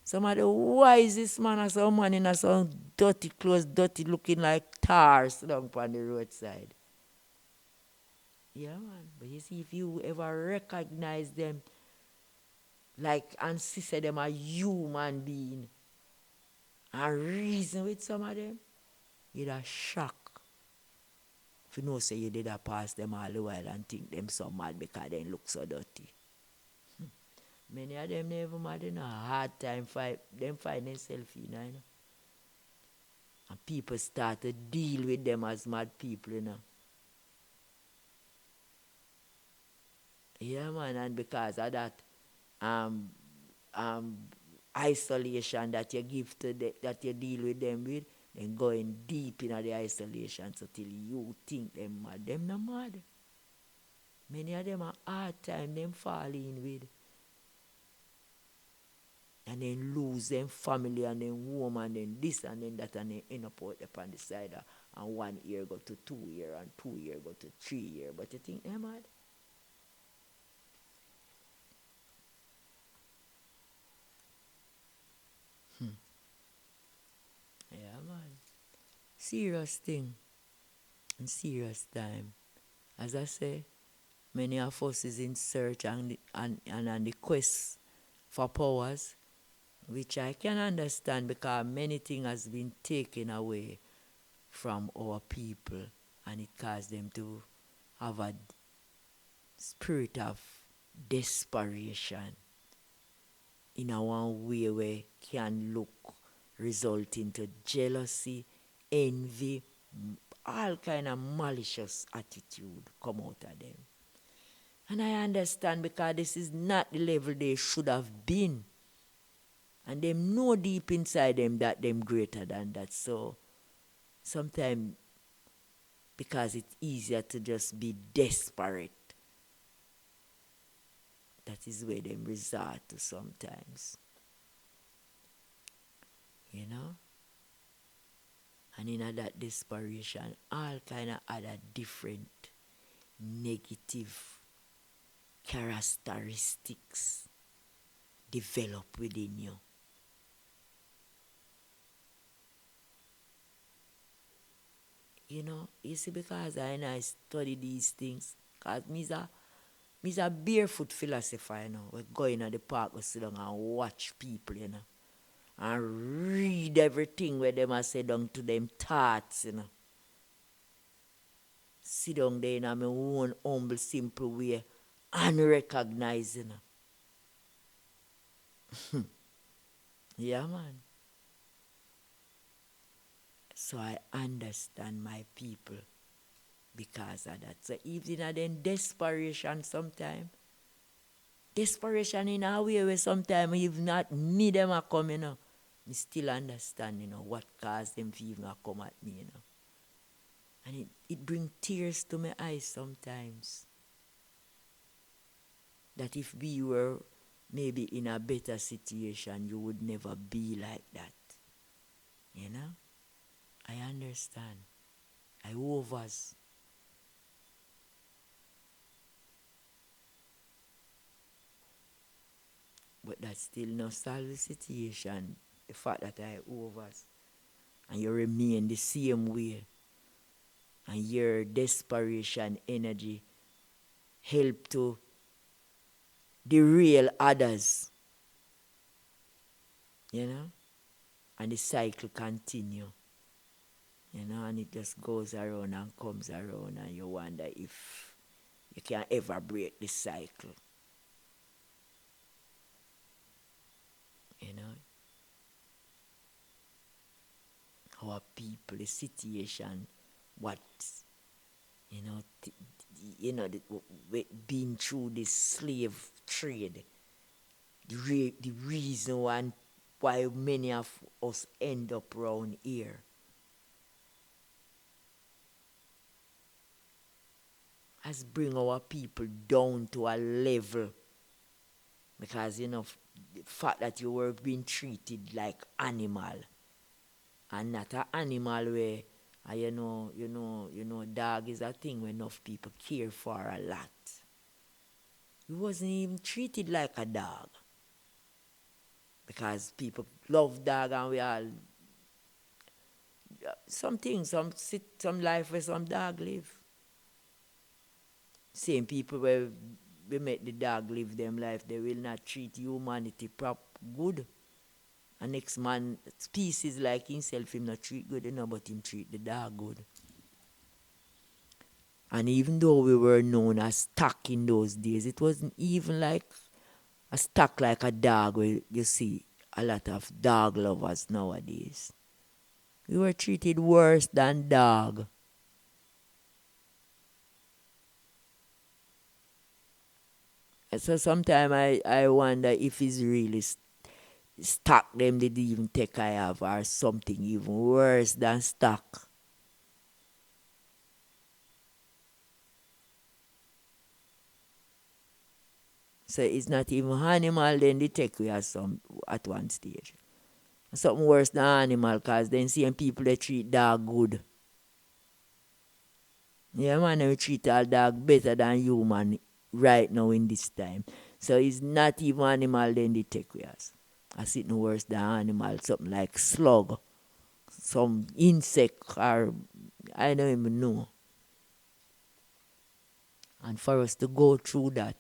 Some of the wisest man are some man in a some dirty clothes, dirty looking like tars down on the roadside. Yeah, man. But you see, if you ever recognize them, like and see say them a human being, and reason with some of them, you'd a shock. If you know say you did a pass them all the while and think them so mad because they look so dirty. Many of them never mad in a hard time fight them find themselves in, you know. And people start to deal with them as mad people, you know. Yeah, man, and because of that um um isolation that you give to that you deal with them with, then going deep into the isolation so till you think them mad. Them not mad. Many of them are hard time them fall in with. And then lose them family and then home and then this and then that and then end up out upon the side and 1 year go to 2 year and 2 year go to 3 year. But you think they're mad? Yeah, man. Serious thing and serious time. As I say, many of us is in search and on the quest for powers, which I can understand because many things has been taken away from our people and it caused them to have a spirit of desperation in a one way where can look result into jealousy, envy, all kind of malicious attitude come out of them. And I understand because this is not the level they should have been. And they know deep inside them that them greater than that. So sometimes because it's easier to just be desperate, that is where them resort to sometimes. You know? And in that desperation, all kind of other different negative characteristics develop within you. You know, you see, because I study these things, because me's a barefoot philosopher, you know. We go in at the park, we sit down and watch people, you know. And read everything where them are said down to them thoughts, you know. Sit down there in my own humble, simple way, unrecognized, you know. Yeah, man. So I understand my people because of that. So even in desperation sometimes, desperation in a way where sometimes if not me them are coming, you know, me still understand, you know, what caused them to even come at me, you know. And it brings tears to my eyes sometimes. That if we were maybe in a better situation, you would never be like that. You know? I understand. I overs. But that still not solve the situation. The fact that I overs. And you remain the same way. And your desperation energy help to derail others. You know? And the cycle continue. You know, and it just goes around and comes around and you wonder if you can ever break the cycle. You know? Our people, the situation, what, you know, being through this slave trade, the reason why many of us end up around here. Has bring our people down to a level because, you know, the fact that you were being treated like animal. And not an animal where, dog is a thing where enough people care for a lot. He wasn't even treated like a dog. Because people love dog and we all, some things, some life where some dog live. Same people where we make the dog live them life, they will not treat humanity good. And next man, species like himself, him not treat good enough, but him treat the dog good. And even though we were known as stock in those days, it wasn't even like a stock like a dog where you see a lot of dog lovers nowadays. We were treated worse than dog. So sometimes I wonder if it's really stock them they didn't even take I have or something even worse than stock. So it's not even animal then they take we as some at one stage. Something worse than animal because then seeing people they treat dog good. Yeah man, we treat our dog better than human right now in this time. So it's not even animal then they take we as. I see no worse than animal, something like slug, some insect or I don't even know. And for us to go through that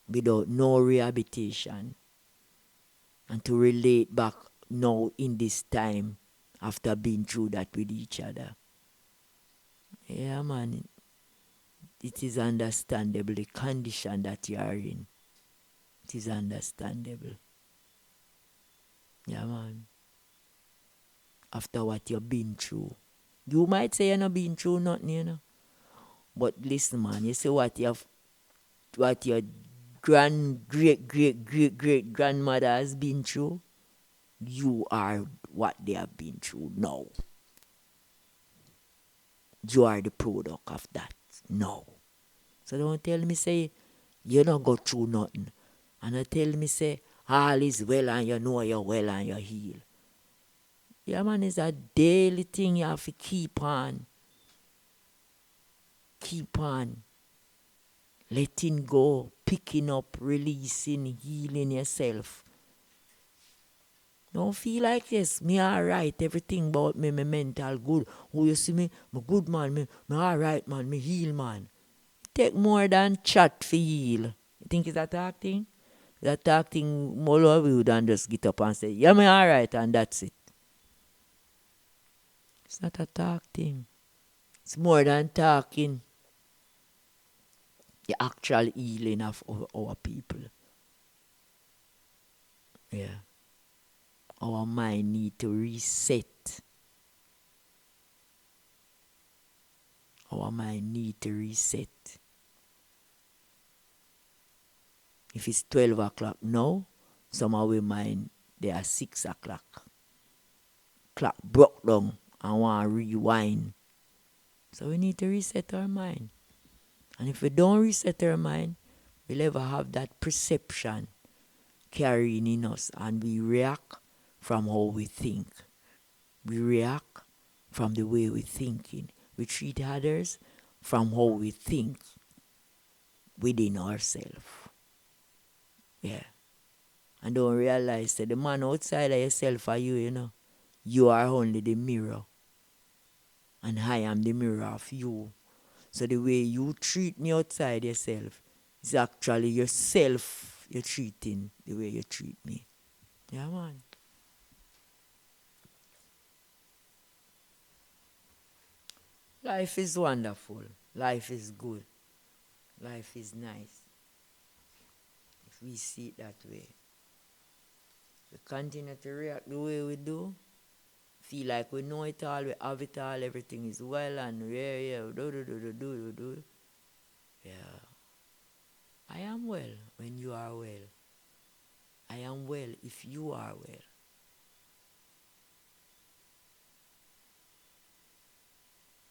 without no rehabilitation and to relate back now in this time after being through that with each other. Yeah, man. It is understandable, the condition that you are in. It is understandable. Yeah, man. After what you've been through. You might say you're not been through nothing. But listen, man, you see what your great grandmother has been through? You are what they have been through now. You are the product of that now. So don't tell me, say, you don't go through nothing. And I tell me, say, all is well and you know you're well and you're healed. Yeah, man, it's a daily thing you have to keep on. Keep on. Letting go, picking up, releasing, healing yourself. Don't feel like this. Me alright. Everything about me mental good. Who you see me? Me good man. Me alright man. Me heal man. Take more than chat for heal. You think it's a talk thing? That talk thing more of you than just get up and say, yeah, me alright and that's it. It's not a talk thing. It's more than talking. The actual healing of our people. Yeah. Our mind need to reset. Our mind need to reset. If it's 12 o'clock now, some of our mind, they are 6 o'clock. Clock broke down and want to rewind. So we need to reset our mind. And if we don't reset our mind, we'll ever have that perception carrying in us and we react from how we think. We react from the way we're thinking. We treat others from how we think within ourselves. Yeah. And don't realize that the man outside of yourself are you, you know. You are only the mirror. And I am the mirror of you. So the way you treat me outside yourself is actually yourself you're treating the way you treat me. Yeah, man. Life is wonderful. Life is good. Life is nice. If we see it that way. We continue to react the way we do. Feel like we know it all, we have it all, everything is well and do. Yeah. I am well when you are well. I am well if you are well.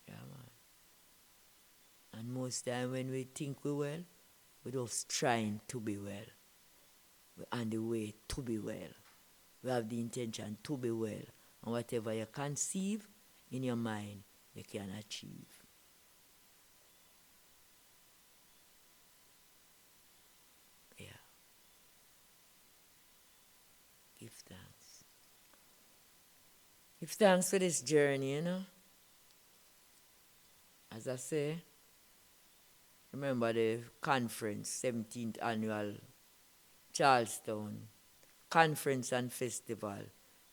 Yeah, man. And most time when we think we well, we're just trying to be well. We're on the way to be well. We have the intention to be well. And whatever you conceive in your mind, you can achieve. Yeah. Give thanks. Give thanks for this journey, you know. As I say, remember the conference, 17th annual Charlestown Conference and Festival,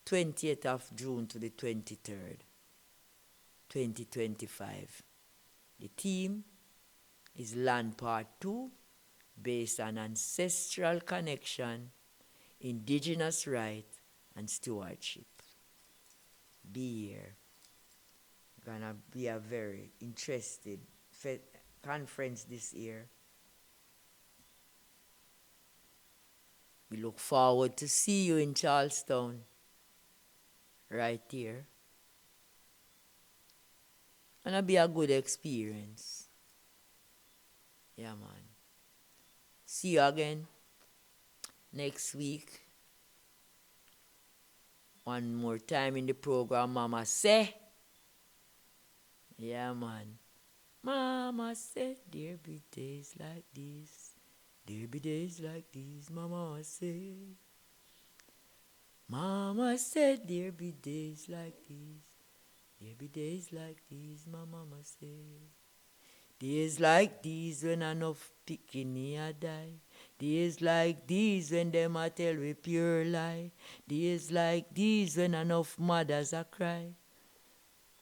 20th of June to the 23rd, 2025. The theme is Land Part 2, based on ancestral connection, indigenous rights, and stewardship. Be here. Gonna be a very interested conference this year. We look forward to see you in Charlestown, right here. And it'll be a good experience. Yeah, man. See you again next week. One more time in the program, Mama say. Yeah, man. Mama said, there be days like this. There be days like these, Mama said. Mama said, there be days like these. There be days like these, my mama said. Days like these when enough picking a die. Days like these when them a tell we pure lie. Days like these when enough mothers a cry.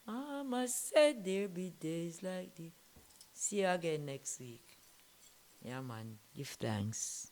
Mama said there be days like this. See you again next week. Yeah, man. Give thanks.